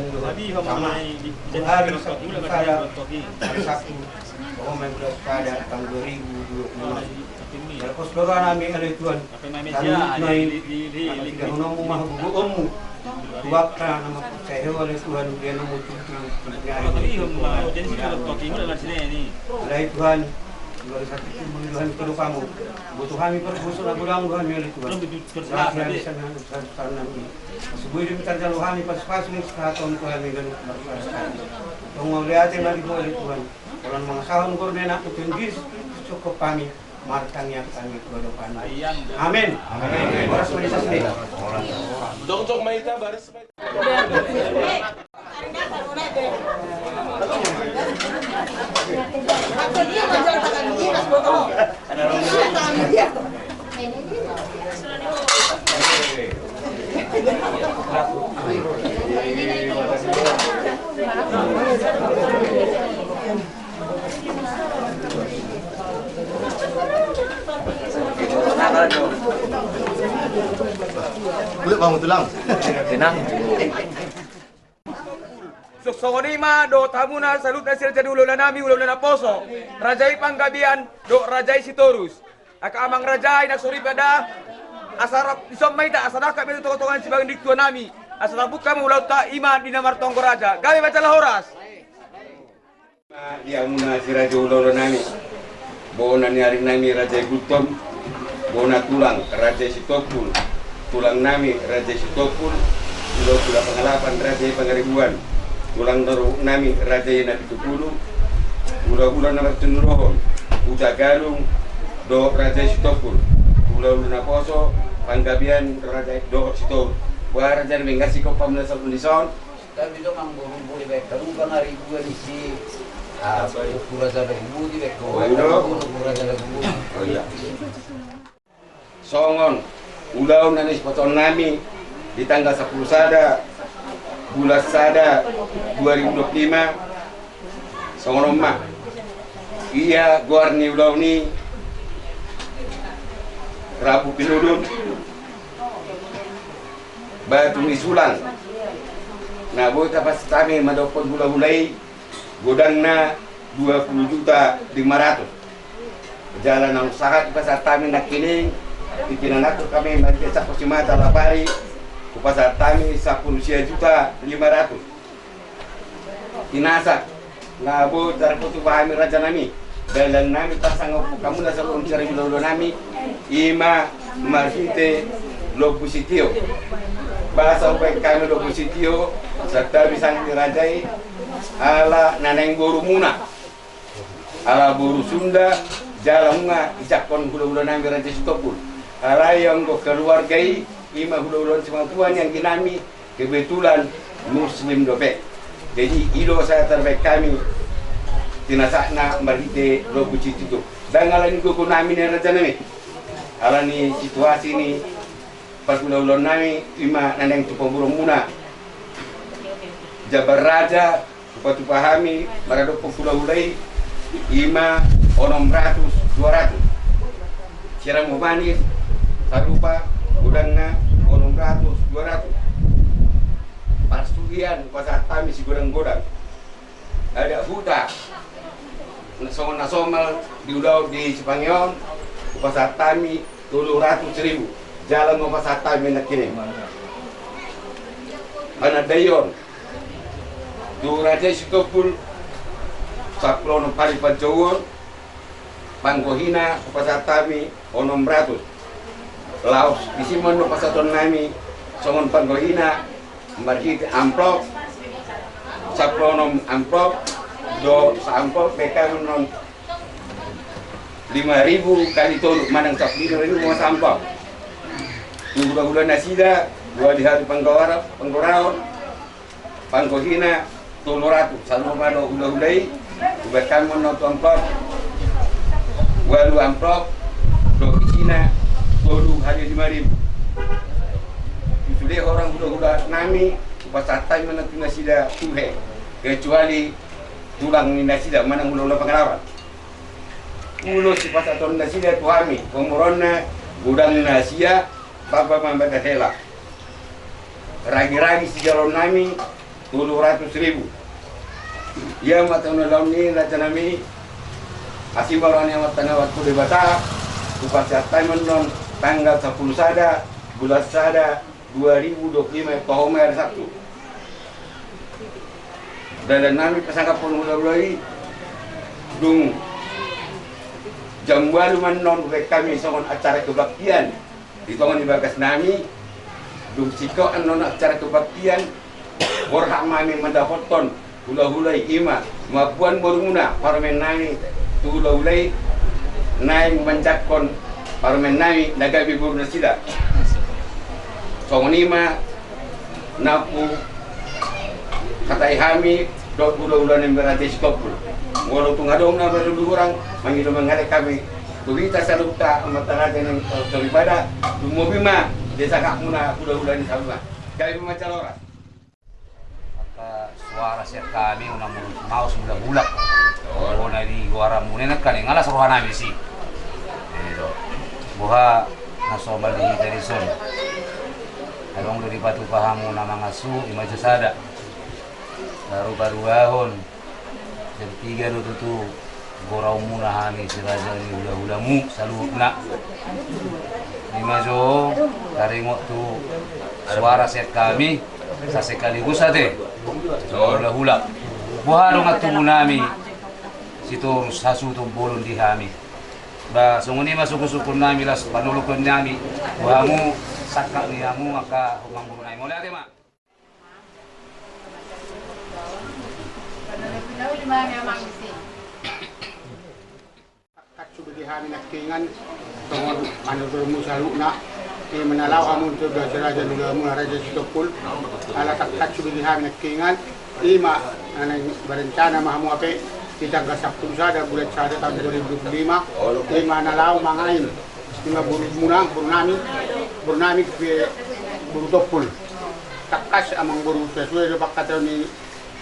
sama hari Sabtu saya hari Sabtu main bulan pada tahun 2025. Lepas doa nami oleh Tuhan. Kami tidak menunggu mahbubu waktu nama saya oleh Tuhan dia nemu oleh Tuhan. Dari satu Tuhan perlu kamu. Butuh kami perbusu lagu Tuhan oleh Tuhan. Latihan di sana nanti. Sebuah di bitar jalur kami pas nih sekarang Tuhan dengan tunggu lihat yang lagi oleh Tuhan. Kalau mengasahkan korban aku tinggi cukup kami. markang yang kami kedopan. Amin. Amin. Oras mo sa sini. Dong maita baris. Kulit bangun tulang. Tenang. Songonima do tamuna salut na sila dulu na nami ulo na poso. Rajai panggabian do rajai sitorus. Aka amang rajai nagsuri pada asarap isom maita asarap kami tutungan si bagin diktua nami. Asarap kamu ulau ta iman di namar tonggo raja. Kami baca lahoras. Dia muna si raja ulo nami. Bona ni hari nami raja gutom. Bona tulang raja sitopul. Tulang nami raja sitopul. Ulo pula pengalapan raja pangaribuan. Tulang daru nami raja yang nabi tupulu. Ulo nama cenderohon. Uja galung do raja sitopul. Ulo na poso panggabian raja do sitopul. Wah raja yang ngasih kau pamela sabunison. Tapi dong ang buru-buru baik kamu kan hari gua di si pura sada ibu di baik pura sada ibu. Oh iya. Songon ulau nanis poton nami di tanggal 10 sada bulan sada 2025 songon emak iya guarni ulau ni Rabu Pinudun batu isulang nah boy tapas kami madopon gula-gulai godangna 20.500.000 perjalanan usaha di pasar kami nak kining pikiran aku kami mencetak posimata lapari ke pasar kami 10 juta 500 tinasak ngabo dar putu pahami raja nami dalam nami pasang kamu nasa uncari bilo nami ima marhite lopusitio bahasa upay kami lopusitio serta bisang dirajai ala naneng boru muna ala boru Sunda jalannya ijakon hulu-hulu nami raja sitopul ala yang keluargai ima hulu-hulu semampuan yang kinami kebetulan muslim dope jadi ilo saya terbaik kami tinasakna marite lobuci itu dan alani kuku nami ni raja nami alani situasi ni pas hulu-hulu nami ima naneng tupamburung muna Jabar Raja upatu pahami maradok hulu-hulai ima 600 200 siram manis sarupa gudangna 600 200 pastugian pasar kami si gudang-gudang ada huta songon nasomal di ulau di Cipangeon pasar kami 700.000 jalan mau pasar kami nak kini mana dayon du raja sitopul saplono pari pancowon panggohina pasar kami 600 laos isimon no pasaton nami songon panggohina marhit amplop saplono amplop do sa amplop beka non 5.000 kali tolu manang saplino ini mau sampah bulan nasida dua di hari panggoraon panggohina 700 sanu mano ulah-ulai ubahkan menonton amplop walu amplop do isina tolu hari 5.000 sudah orang udah nami pasar time mana tuna sida tuhe kecuali tulang ni nasida mana ulah pengalaman ulo si pasar ton nasida tuhami pemuronna gudang nasia bapa mambata hela ragi-ragi si jalon nami 700.000 ya matang lawan ni raja nami asim baruan yang matang waktu debata upasya time non tanggal 10 sada bulan sada 2025 Pahomer Sabtu dan nami pesangka pun mulai dung jam walu non kami songon acara kebaktian di tongon ibagas nami dung siko non acara kebaktian borhak mami mendapoton hula-hulai ima mapuan bormuna parmen nami hula-hulai naing menjakon parmen nami nagabi burna sida songonima napu katai hami dot ula-ula yang berada stopul walau tungadong na berdua orang mangido mengalek kami tuwita salukta amataraja ng daripada lumobima desa kakmuna ula-ula ni salma kami macalora maka suara set kami unang mau sudah bulak oh na di guara muna kan ngala suruhan namin si itu buha nasobal di dari son along dari batu pahamu nama ngasu imaja sada baru ahon jam 3 do tutu gorau muna hani si raja ni hula-hulamu salukna imajo taringok tu suara set kami sa sekaligus ate hula-hula buharong at tumunami situ sasutong bolon di hami ba sunguni masukun nami las panulukon nami buhamu sakak ni amu maka humanggunay mo ate ma sudah dihami nakingan tongod manurmu salukna di menalau amun tu raja nulamu raja Sitopul ala takkat sudah dihami nakingan ima anang berencana mahamu ape kita tanggal Sabtu sada bulan sada tahun 2025 ima nalau mangain lima burnami ke buru Topul takkas amang buru sesuai dengan kata ni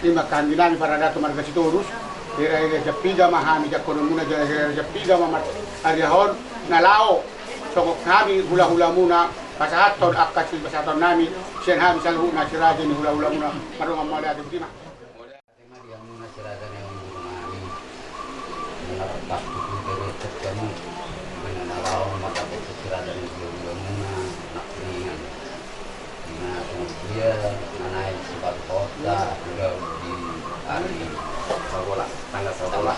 lima kandidani para datu marga Sitorus Ira japiga mahami jakono muna japiga mamat arihon nalao sokok kami hula-hula muna pasahaton akasil pasahaton nami sian hami salhu na siraja ni hula-hula muna marunga mawala ati bima yang muna siraja ni nami mendapat tuku dari ketemu menalao mata siraja ni hula-hula muna nak ringan nah dia nanai sebab kota udah di hari sekolah tanggal sekolah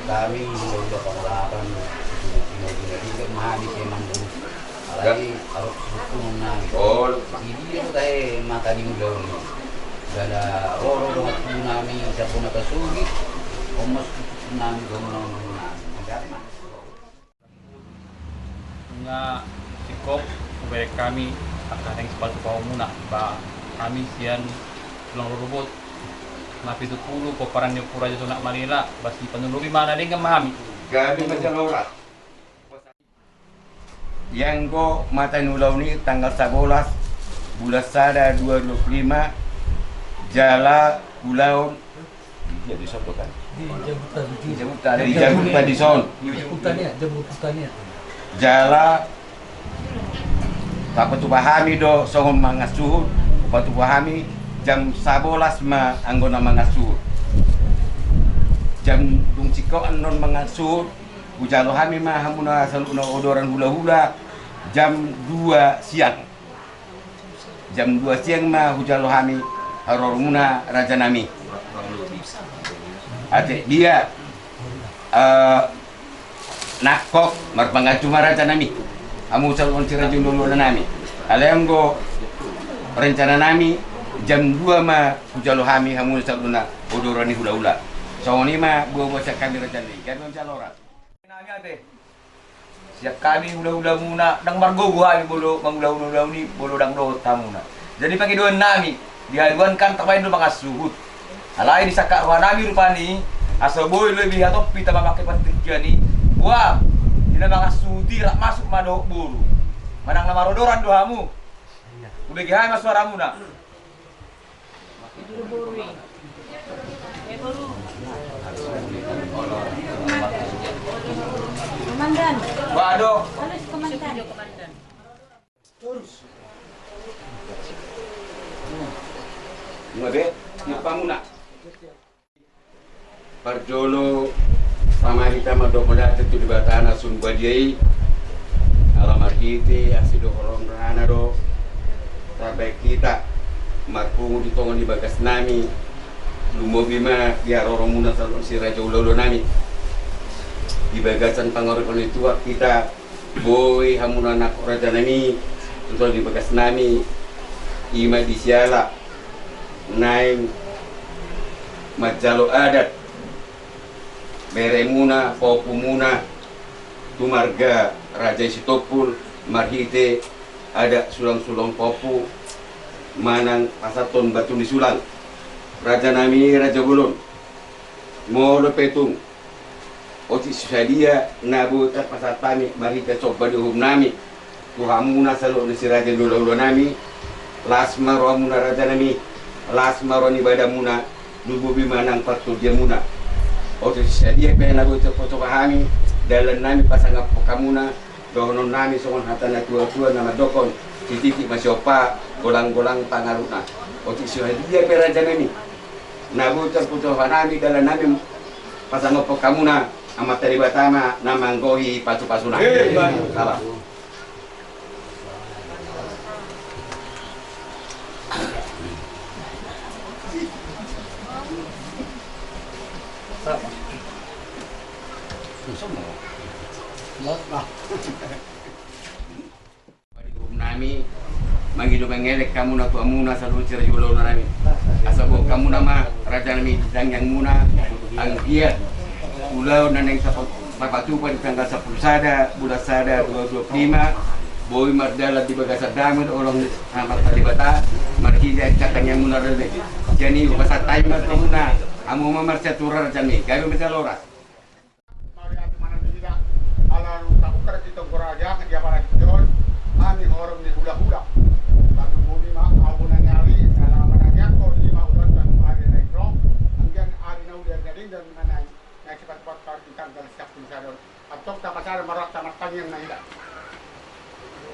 kami sudah pengalaman juga memahami memang dulu lagi harus hukum nami ini yang saya makan dulu ada orang dengan tsunami siapa nak kasugi omas tsunami gomong nga sikop ubay kami akan yang sepatu bawah muna ba kami sian tulang robot napi 70 paparan ni Puraja Sunak Manila basi panulubi mana din ka mahami gabi macalora yang go mata nulau ni tanggal 11 bulan sada 2025 jala pulau dia disebutkan di Jabutan di son Jabutannya jala Patu pahami do songom mangasuh patu pahami jam 11 ma anggona mangasuh jam dung ciko anon mangasuh ujalo hami ma hamuna saluna odoran hula-hula jam 2 siang jam 2 siang ma hujalo hami harormuna raja nami ate dia nakok marpangatu raja nami amu salon cirajun dulu nami alem go rencana nami jam 2 ma hujalo hami hamu saluna odorani hula-hula so ni ma buah kami rencana ni kan calora nami ate siap kami hula-hula muna dang margo gua kami bolo manghula-hula ni bolo dang do tamuna jadi pagi doan nami dihaluan kan tak main do mangasuhut alai di sakak wa nami rupani asoboy lebih atau pita mamakai patrikia ni buah tidak mangasuti rak masuk madok buru manang nama rodoran dohamu udah gihai mas suaramu nak Komandan. waduh Halus komandan. terus ngabe pamuna parjolo pamarita madokoda tetu di batana sun badiai alamar hiti asido orang rana do sampai kita marpungu ditongon di bagas nami lumobima ya rorong muna salon si raja ulolo nami di bagasan pangoripon itu kita boy hamuna anak raja nami untuk di bagas nami ima di siala naing majalo adat Beremuna, Popumuna, Tumarga, Raja Sitopul, Marhite, ada sulang-sulang Popu, Manang Pasaton Batu Disulang, Raja Nami, Raja Bulun, Molo Petung, Oti Susadia, Nabu Pasatami, Marhite Sobadi Hum Nami, Tuhamuna Salo Nisi Raja Dulu Nami, Lasma Rohamuna Raja Nami, Lasma Roni Badamuna, Nububi Manang Patu Diamuna. Oto siya pengen lagu foto kami dalam nami pasang kamuna dohonon nami songon hatana tua-tua nama dokon titi masih opa golang-golang pangaruna. Oto siya peraja nami nabu terputo nami dalam nami pasang kamuna amat terlibatama nama nggohi pasu-pasuna. Salah. Nami mangido mengelek kamu na tu amuna selalu cerita jualan nami asal kamu nama raja nami bidang yang muna anggia pulau naneng sapatupa di tanggal 10 sada bulan sada 225 boy mardala di bagasar damai orang amat terlibat markija cakang yang muna rele jadi bahasa timer muna amu mamar catura raja nami kami bisa loras Raja dia para John ani orang di hula-hula satu bumi mak abunan nyali dalam menanya kau di mau dan ada nekro angin ada nau dia gading dan mana naik cepat-cepat kau tanggal siap sadar atau tak pasar marak tamat yang naik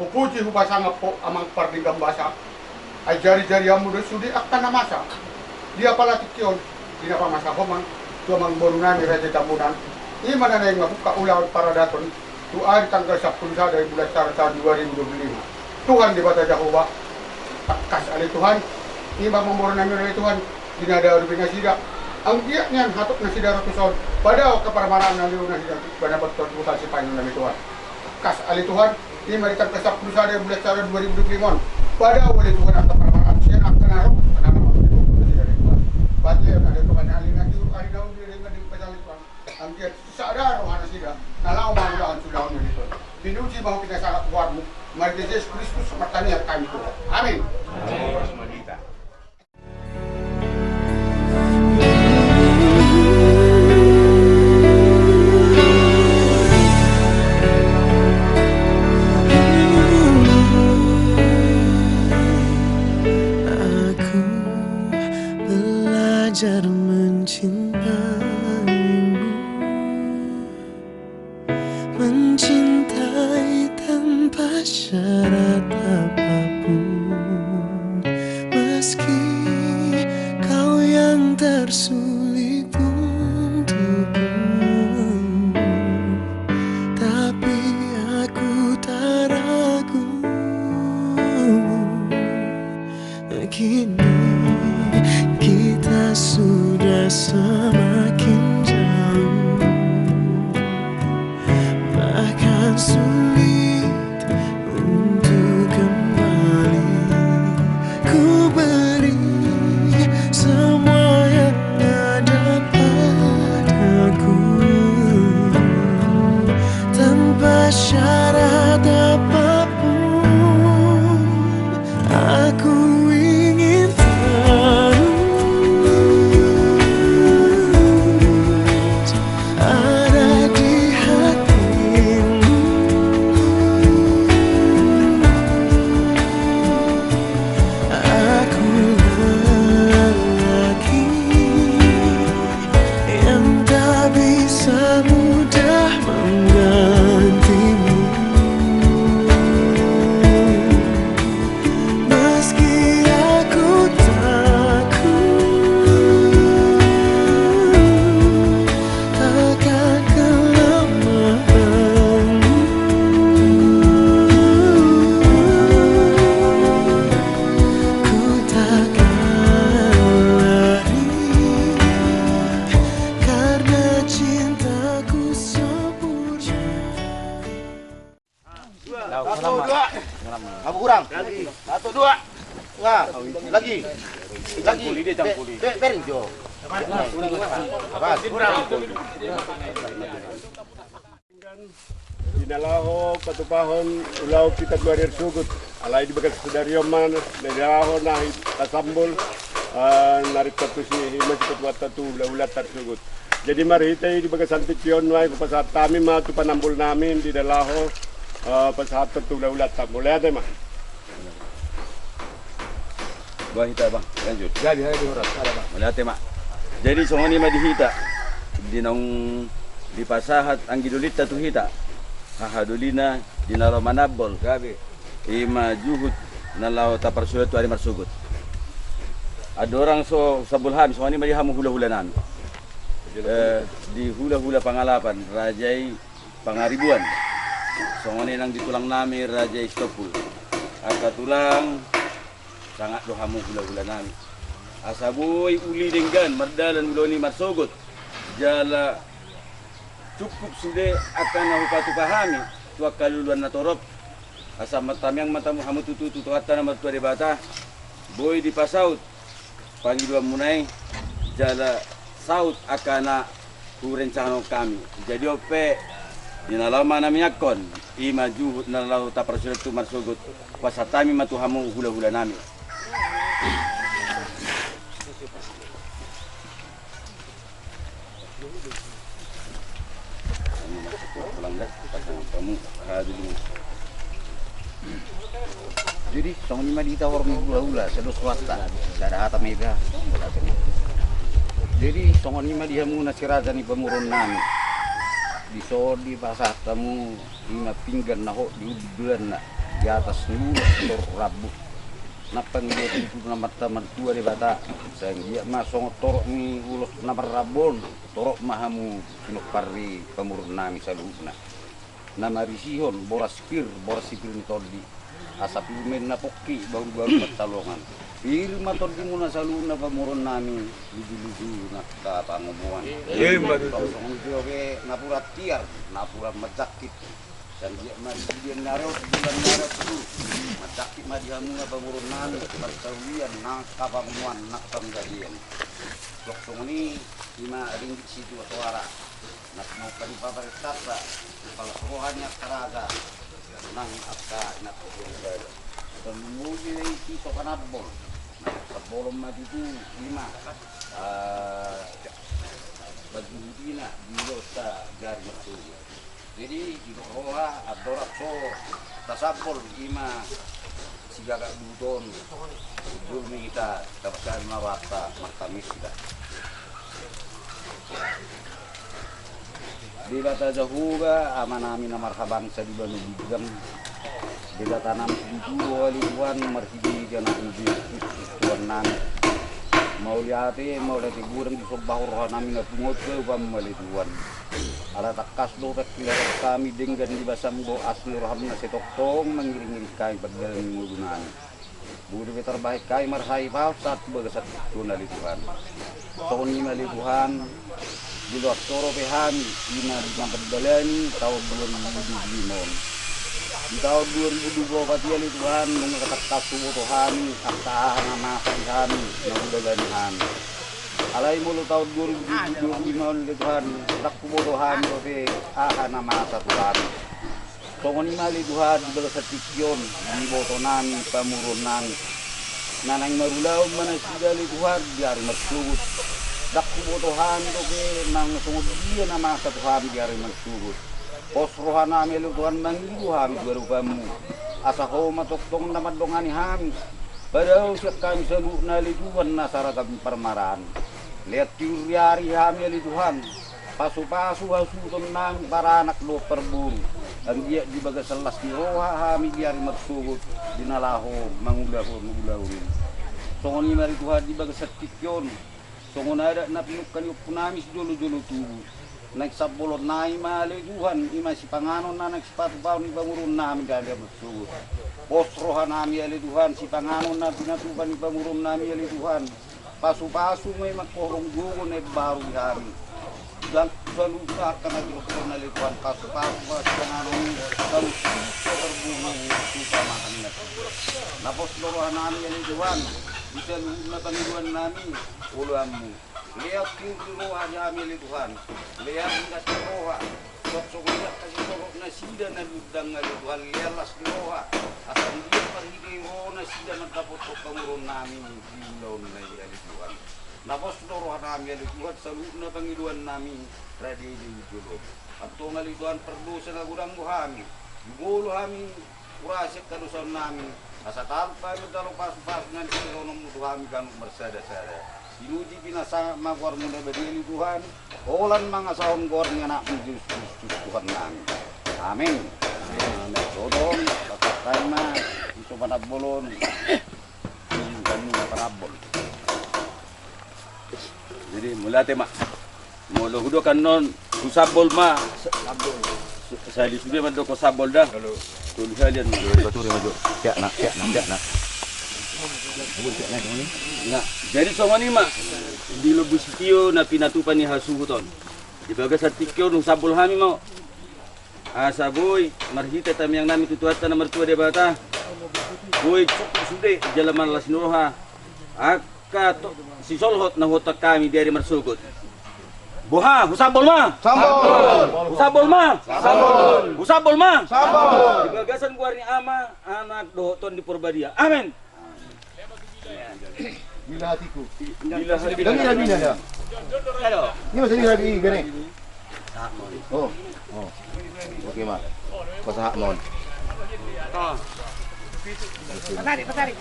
pupuji hubasang po amang pardingam basa ay jari-jari amu dah sudi akan masa dia pala tikion tidak apa masa homang tu amang borunani raja tamunan ini mana naik ngabuka ulang para daton Tuhan tanggal 10 dari bulan tahun 2025. Tuhan di bata Jehovah. Takas oleh Tuhan. Ini memborong nami oleh Tuhan. Dina ada rupanya sida. Ang dia nyan hatok na sida ratusan. Pada kepermaraan nami na sida. Pada betul bukan si panjang nami Tuhan. Takas oleh Tuhan. Ini mari tanggal 10 dari bulan tahun 2025. Pada oleh Tuhan ang kepermaraan siya akan naruh. Kenapa begitu? Dari Tuhan. Pada yang ada kepada alih nanti hari daun dia dengan pasal Tuhan. Ang dia sadar rohana sida. Nalau mamulaan sudah itu. Dinuji mau kita salat warmu. Mari Yesus Kristus matanya kami Tuhan. Amin. Aku belajar mencintai. Mencintai tanpa syarat apapun, meski kau yang tersulit untukku, tapi aku tak ragu. Kini kita sudah semakin jauh, bahkan sulit untuk kembali. Ku beri semua yang ada padaku tanpa syarat apapun. Aku ingin terus ada di hatimu. Aku lelaki yang tak bisa mudah menggantimu. Meski aku takut akan kelemahanmu, ku takkan lari karena cintaku sempurna. Satu, dua. Apa kurang? Satu, dua. Wah, lagi. Berin, Jo. Dinalaho patupahon ulaw kita keluar sugut alay di bagas sudaryoman nalaho na tasambol narit tatusi hima sipat watatu ulat tarsugut. Jadi mari kita di bagas antikyon way pasat kami ma tu panambol namin di dalaho pasat tu ulat tak boleh ada mah. Bah hita bang, lanjut. Jadi hari diurat ada bang. Melihat mak. Jadi songoni mah dihita. Dinong di pasahat anggidulit tu hita. Hahadulina dinalo manabol. Gabi. Ima juhud nalau tapar surat tu hari marsugut. Ada orang so sabulhan songoni mah dihamu hula-hula nan. Di hula-hula pangalapan rajai pangaribuan. Songoni nang ditulang nami rajai stopul. Aka tulang sangat dohamu hula-hula nami. Asaboy uli denggan mardalan uloni marsogot. Jala cukup sudah akan nahupatu pahami. Tua kaluluan natorop. Asa matamyang matamu hamu tutu ata na matua debata. Boy di pasaut. Panggiluan munay. Jala saut akana kurencano kami. Jadi ope dinalaw mana miyakon. Ima juhud nalaw taparsulat tu marsogot. Pasatami matuhamu hula-hula nami. Jadi song lima di tawar mula sedus swasta cara hata mega. Jadi song lima dia muna siraza ni pemurun nami. Di sodi pasat tamu lima pinggan naho di bulan di atas nulu tor rabu. Napang dia itu nama teman tua di bata. Sayang dia masong torok ni ulos namar rabon. Torok mahamu sinuk pari pemurun nami saluna. Nama risihon boras sipir ni todi. Asap lumen na poki baru-baru pertalongan. Pir mator di muna saluna pemurun nami luju-luju nak pangomuan. Oke napurat tiar, napurat mejakit. Dan dia masih dia naruh bulan Maret itu mejakit madihamu na pemurun nami pertawian nak kapamuan nak penggadian. Doksong ini 5 ringgit situ suara. Nak mau kali paparitasa kalau rohanya karaga nang akka nak berada. Dan mungkin itu kanabol. Sebelum mati itu 5 bagi hidina di dosa jari itu. Jadi di roha adorak so tasabol 5 sigaga budon. Dulu kita dapatkan marata makamis kita. Di bata jahuga amanami na marhabang sa di banu bidang di bata nam itu waliwan marhibi jana ubi tuan nami mau liate mau lihat gurang di sobah roh nami na pungot ke malituan ala takas do kila kami denggan di basam do asli roham na setoktong mengiring kai berjalan menggunakan buru terbaik kai marhai pausat bagasat tunalituan tahun 5 Tuhan di luar toro pehan ina dimamperdalani tahun 2025 di tahun 2024 ini Tuhan mengetak kasu Tuhan akta nama Tuhan nabudalanihan alai mulu tahun 2025 Tuhan takku Tuhan oke nama Tuhan Tuhan imali Tuhan bersetikyon di botonan pamurunan nanang marulau mana sigali Tuhan biar mersugut dakku botohan toke nang sungguh dia nama Tuhan biar mersugut pos rohana melu Tuhan manggiluhan berupamu asa homa toktong nama dongani ham padahal siap kami selu nali Tuhan nasara kami permaran lihat tiuriari hamili Tuhan pasu-pasu hasuton nang para anak do perburu dan dia di bagas selas di roha hami biar mersugut dinalaho mangulahun songon mari Tuhan di bagas setikyon songon ada napinukan yung punamis jolo-jolo tubuh naik sabolon naik mali Tuhan ima si panganon na naik sepatu bawon ni pamurun namin kaya bersugut pos roha nami ali Tuhan si panganon na pinatuban ni pamurun nami ali Tuhan pasu-pasu may magkorong gugo na baru di hari dan selalu usahakan lagi untuk nali Tuhan pasu-pasu si panganon dan terbungu suka makan na pos roha nami ali Tuhan bisa lupa panggiluan nami uluamu lihat pintu roha jamil Tuhan, lihat kasih roha, sok-soknya kasih sorok nasida na ludang ngali Tuhan, lihatlah di roha, asal dia pergi roha nasida na dapat pengurun namin bilon na yali Tuhan. Napos roha namin yali Tuhan, salut na pangiluan namin radi di julo. Atau ngali Tuhan perdosa na gudang buhami, yugolo kami urasik kadusan namin, asa tanpa medalo pas-pas nanti ronom Tuhan kan bersada-sada. Dinuji binasa magwar muna badili Tuhan, olan mga saon gor nga na Diyos Tuhan namin. Amin. Sodom, patay na, iso panabbolon, kami na panabol. Jadi mulate mak, molo hudo kan non, kusabol ma, saya disuruh mando kusabol dah. Tulis kalian, betul maju, tiak nak. Nah, jadi sama ni mak di lubus tio na pinatupan ni hasuhuton. Di bagas atikyo nung sabol kami mau. Asa boy, marhita tam yang nami tutuatan na mertua de bata. Boy cukup sude jalaman las nuroha. Aka to si solhot na hotak kami dari marsugot. Boha, husabol ma. Sambol. Husabol ma. Sambol. Husabol ma. Sambol. Di bagasan guar ni ama anak dohoton di Purbadia. Amin. Bila hatiku. Bila hatiku. Dami Nabi dah. Ini masih Nabi gane. Oh. Okey mak. Kau sahak mon. Tarik. Tarik.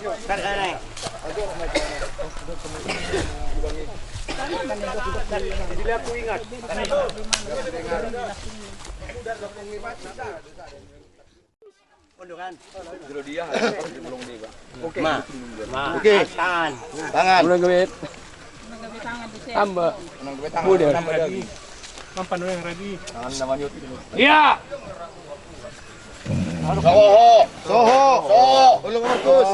Bila aku ingat. Undukan. Kalau dia belum dia, Pak. Oke. Okey. Tangan. Tangan. Mulai gawit. Tambah. Mudah. Tambah lagi. Mampan yang ready. Tangan nama nyut. Iya. Soho. Ulung Markus.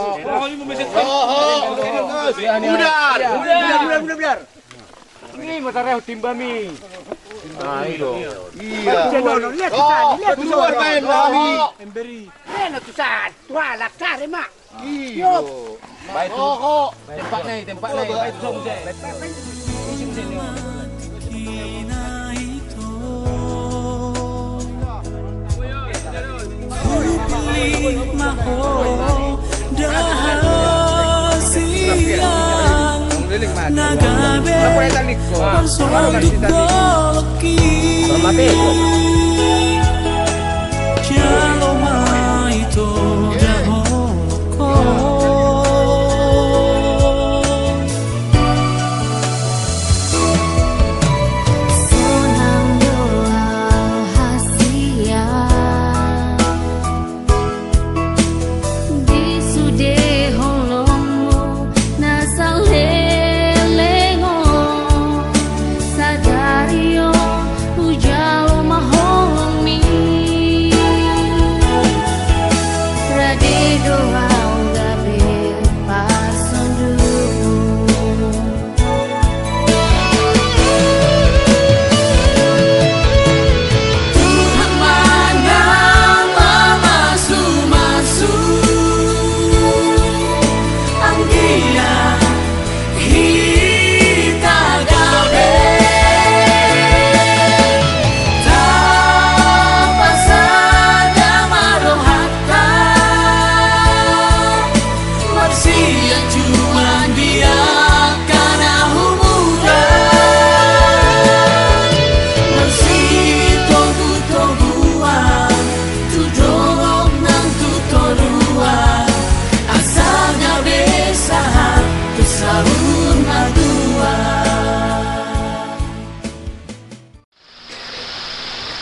Udar. Ini motornya timbami. Ah, itu. Iya. Lihat Keluar main kami. Emberi. Lihat tusan. Tualak cari mak. Iyo. Baik tu. Tempat ni. Baik tu semua.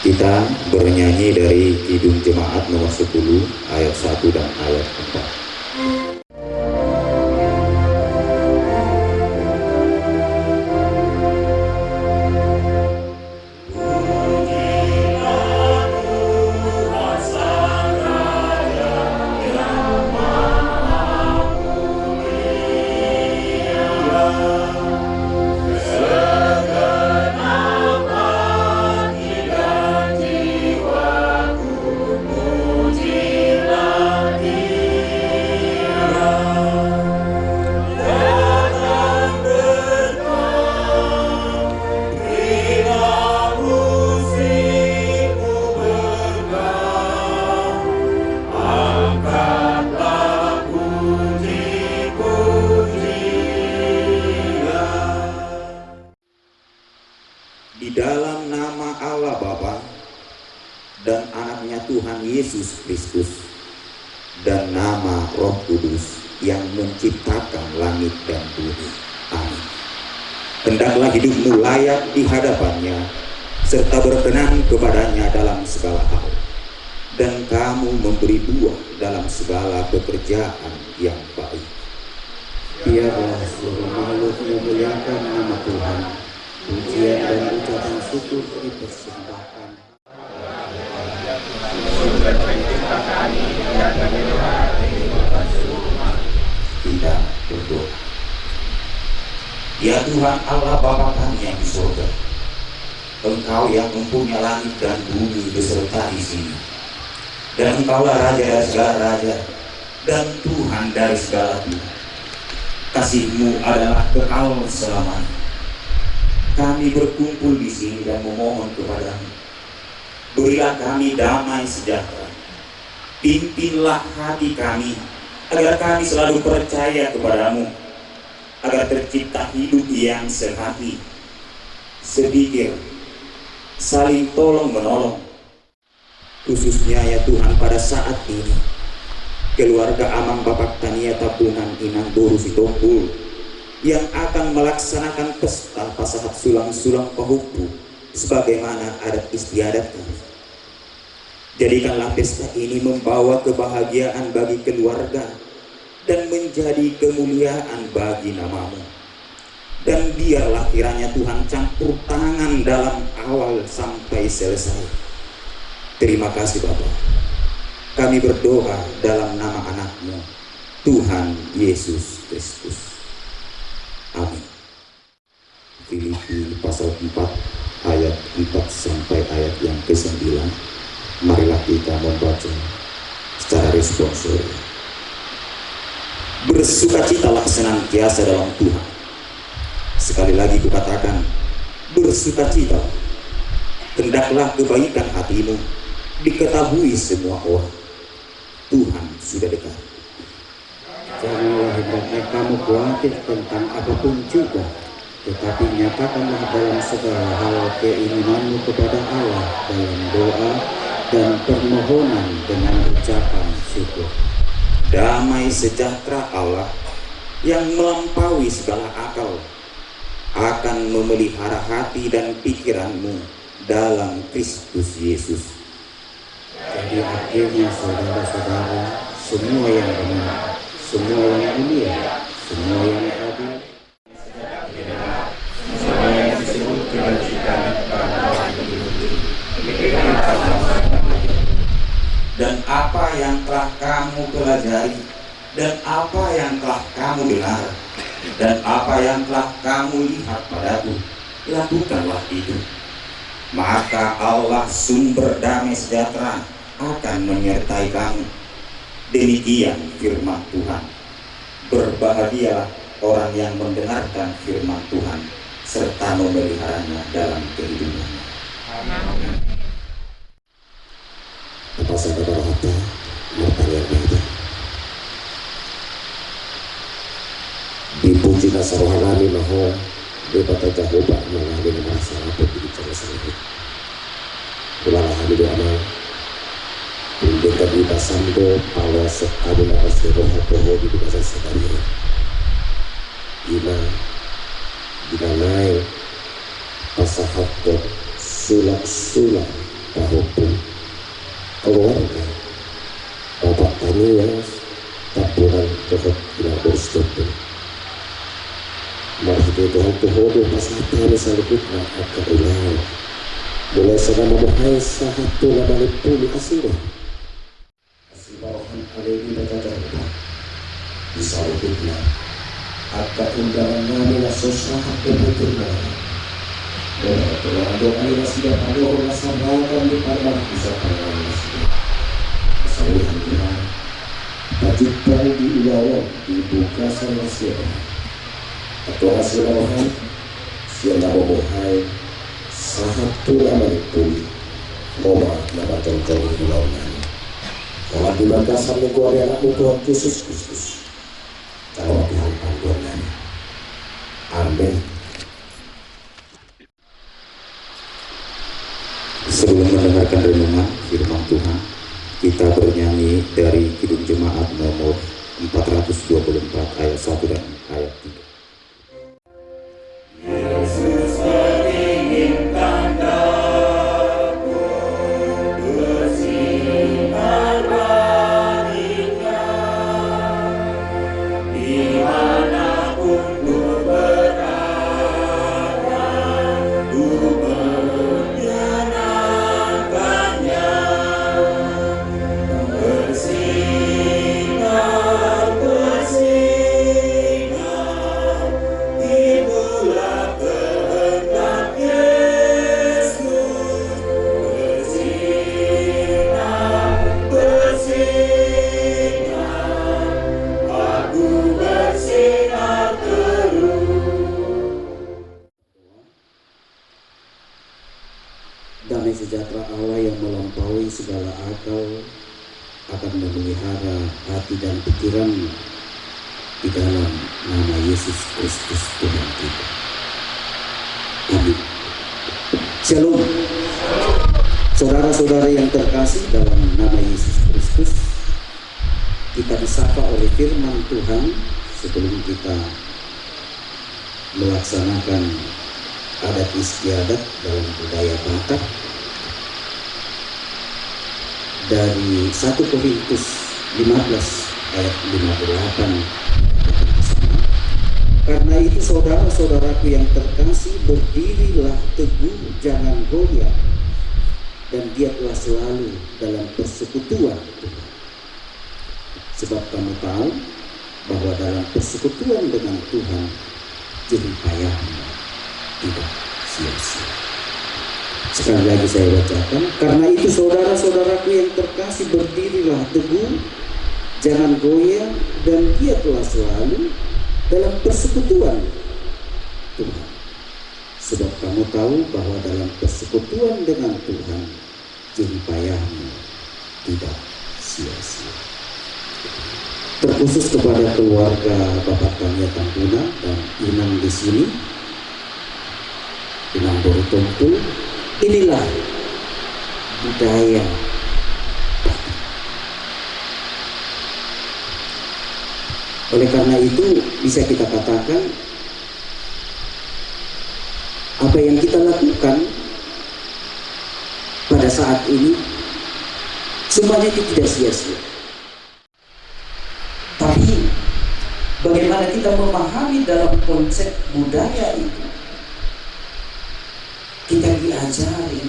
Kita bernyanyi dari Kidung Jemaat nomor 10 ayat 1 dan ayat 4. Jiwaku muji lagi. Yesus Kristus dan nama Roh Kudus yang menciptakan langit dan bumi. Amin. Hendaklah hidupmu layak di hadapannya, serta berkenan kepadanya dalam segala hal, dan kamu memberi buah dalam segala pekerjaan yang baik. Biarlah seluruh makhluk memuliakan nama Tuhan. Pujian dan ucapan syukur dipersembahkan. Kita berdoa. Ya Tuhan Allah Bapa kami yang di surga, Engkau yang mempunyai langit dan bumi beserta isinya, dan Engkaulah Raja dari segala raja dan Tuhan dari segala Tuhan. Kasih-Mu adalah kekal selamanya. Kami berkumpul di sini dan memohon kepada-Mu, berilah kami damai sejahtera. Pimpinlah hati kami agar kami selalu percaya kepada-Mu, agar tercipta hidup yang sehati, sepikir, saling tolong menolong. Khususnya ya Tuhan pada saat ini, keluarga Amang Bapak Tania Tabungan Inang Doru Sitompul yang akan melaksanakan pesta pasahat sulang-sulang pahupu sebagaimana adat istiadat kami. Jadikanlah pesta ini membawa kebahagiaan bagi keluarga dan menjadi kemuliaan bagi nama-Mu. Dan biarlah kiranya Tuhan campur tangan dalam awal sampai selesai. Terima kasih Bapa. Kami berdoa dalam nama anak-Mu, Tuhan Yesus Kristus. Amin. Filipi pasal 4 ayat 4 sampai ayat yang ke-9. Marilah kita membaca secara responsif. Bersukacitalah senantiasa dalam Tuhan. Sekali lagi kukatakan, bersukacita. Hendaklah kebaikan hatimu diketahui semua orang. Tuhan sudah dekat. Janganlah hendaknya kamu khawatir tentang apapun juga, tetapi nyatakanlah dalam segala hal keinginanmu kepada Allah dalam doa dan permohonan dengan ucapan syukur. Damai sejahtera Allah yang melampaui segala akal akan memelihara hati dan pikiranmu dalam Kristus Yesus. Jadi akhirnya saudara-saudara, semua yang benar, semua yang mulia, semua yang adil, semua yang disebut kebajikan dan apa yang telah kamu pelajari, dan apa yang telah kamu dengar, dan apa yang telah kamu lihat padaku, lakukanlah itu. Maka Allah sumber damai sejahtera akan menyertai kamu. Demikian firman Tuhan. Berbahagialah orang yang mendengarkan firman Tuhan serta memeliharanya dalam kehidupannya. Amin. apa saudara harta martanya beda. Dipuji nasarohanani maho debata jahoba mengalami merasa rapet di bicara sahih. Ulalahan di amal Pindahkan di pasando pala sekali nakas roha toho di bahasa sekali. Ina dinanai pasahatot sulak-sulak tahupun keluarga bapak tania taburan tohot tidak berstopin. Maksudnya Tuhan tuhodo pasatani salukutna akka ulai. Mulai sana memuhai sahatu na balik puli asirah. Asibarohan alaihi nagaganda. Disalukutna. Akka undangan namin na sosahat pemutur na. Doa ay nasida panuho na sabakan di parang isa parang nasida. Kasaluhan Tuhan. Pajupang di ilawan di bukasan nasida. Atau asibarohan siya na memuhai satu lama itu moba nama tongkol pulau nani. Kalau di bangkasan negara anak Tuhan Yesus Kristus. Kalau Tuhan panggilan nani. Amin. Sebelum mendengarkan renungan firman Tuhan, kita ayat 1 dan ayat 3. Yesus menginginkan aku bersinar baginya, dimanapun ku berada, ku menyenangkannya. Bersinar, bersinar, itulah kehendak Yesus. Bersinar, bersinar, aku bersinar terus. Damai sejahtera Allah yang melampaui segala akal akan memelihara hati dan pikiranmu di dalam nama Yesus Kristus Tuhan kita. Amin. Shalom. Saudara-saudara yang terkasih dalam nama Yesus Kristus, kita disapa oleh firman Tuhan sebelum kita melaksanakan adat istiadat dalam budaya Batak dari 1 Korintus 15 ayat 58. Karena itu saudara-saudaraku yang terkasih, berdirilah teguh, jangan goyah, dan giatlah selalu dalam persekutuan Tuhan. Sebab kamu tahu bahwa dalam persekutuan dengan Tuhan jerih payahmu tidak sia-sia. Sekali lagi saya bacakan, karena itu saudara-saudaraku yang terkasih, berdirilah teguh, jangan goyah, dan giatlah selalu dalam persekutuan Tuhan. Sebab kamu tahu bahwa dalam persekutuan dengan Tuhan jerih payahmu tidak sia-sia. Terkhusus kepada keluarga Bapak Tania Tampuna dan Inang di sini, Inang Borutontu, inilah budaya Oleh karena itu bisa kita katakan apa yang kita lakukan pada saat ini semuanya itu tidak sia-sia. Tapi bagaimana kita memahami dalam konsep budaya itu? Kita diajari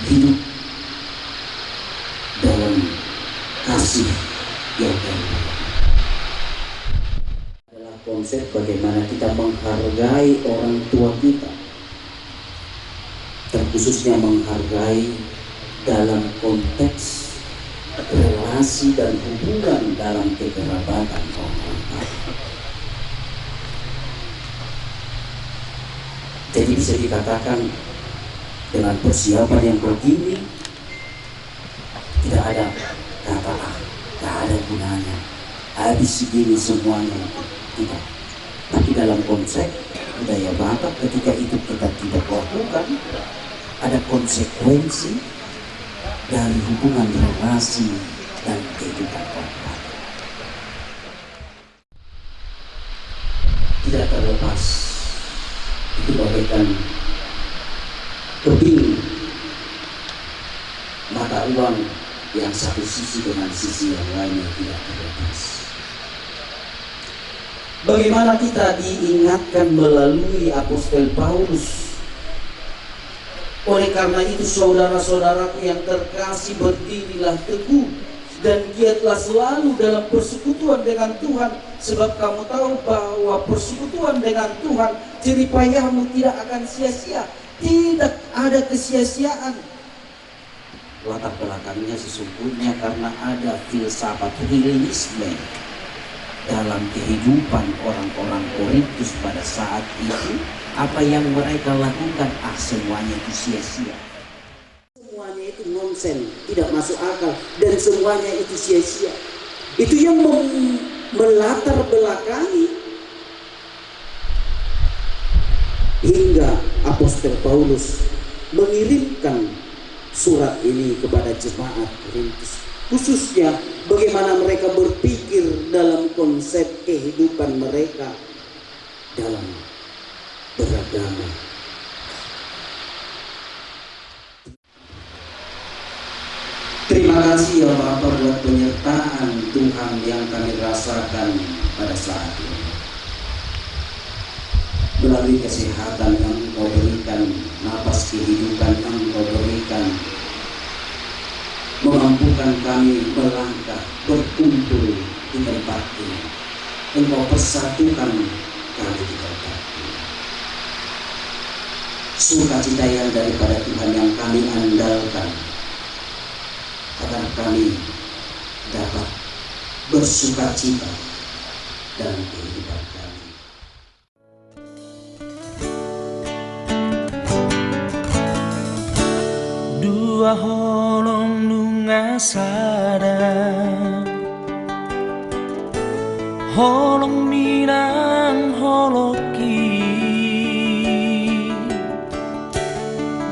hidup dalam kasih yang baik. Adalah konsep bagaimana kita menghargai orang tua kita, terkhususnya menghargai dalam konteks relasi dan hubungan dalam kekerabatan orang tua. Jadi bisa dikatakan dengan persiapan yang begini tidak ada kata tidak ada gunanya, habis segini semuanya, tidak. Tapi dalam konsep budaya Batak ketika itu kita tidak lakukan, ada konsekuensi dari hubungan relasi dan kehidupan orang tua. Tidak terlepas itu bagaikan kebing mata uang yang satu sisi dengan sisi yang lainnya tidak terlepas. Bagaimana kita diingatkan melalui Apostol Paulus. Oleh karena itu saudara-saudaraku yang terkasih, berdirilah teguh dan giatlah selalu dalam persekutuan dengan Tuhan, sebab kamu tahu bahwa persekutuan dengan Tuhan jerih payahmu tidak akan sia-sia. Tidak ada kesia-siaan. Latar belakangnya sesungguhnya karena ada filsafat Helenisme dalam kehidupan orang-orang Korintus pada saat itu. Apa yang mereka lakukan, semuanya itu sia-sia. Semuanya itu nonsen, tidak masuk akal, dan semuanya itu sia-sia. Itu yang melatar belakangi hingga Apostol Paulus mengirimkan surat ini kepada jemaat Korintus. khususnya bagaimana mereka berpikir dalam konsep kehidupan mereka dalam beragama. Terima kasih ya Bapak buat penyertaan Tuhan yang kami rasakan pada saat ini. Melalui kesehatan yang Engkau berikan, napas kehidupan yang Engkau berikan, memampukan kami melangkah, berkumpul di tempat ini. Engkau persatukan kami di tempat ini. Sukacita yang daripada Tuhan yang kami andalkan, agar kami dapat bersukacita dalam kehidupan kami. Dua holong nunga sada, holong minang holoki,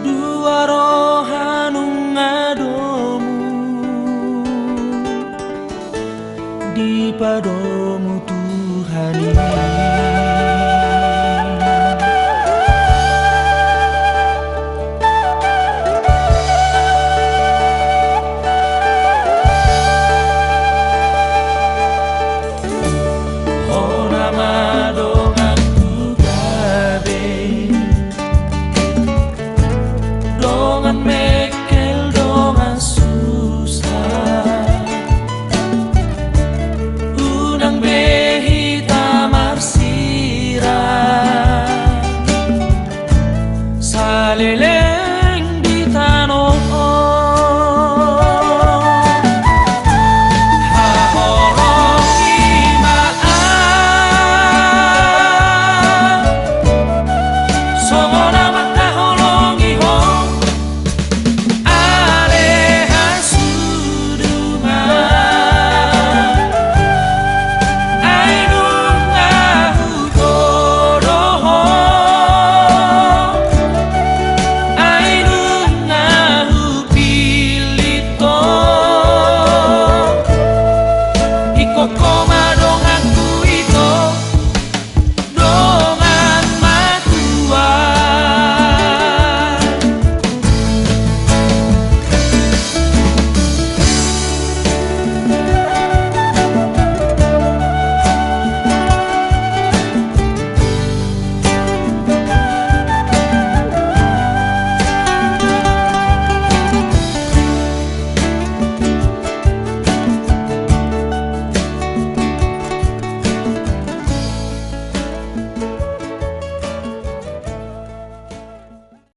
dua rohanung adomu di padomu Tuhan ini.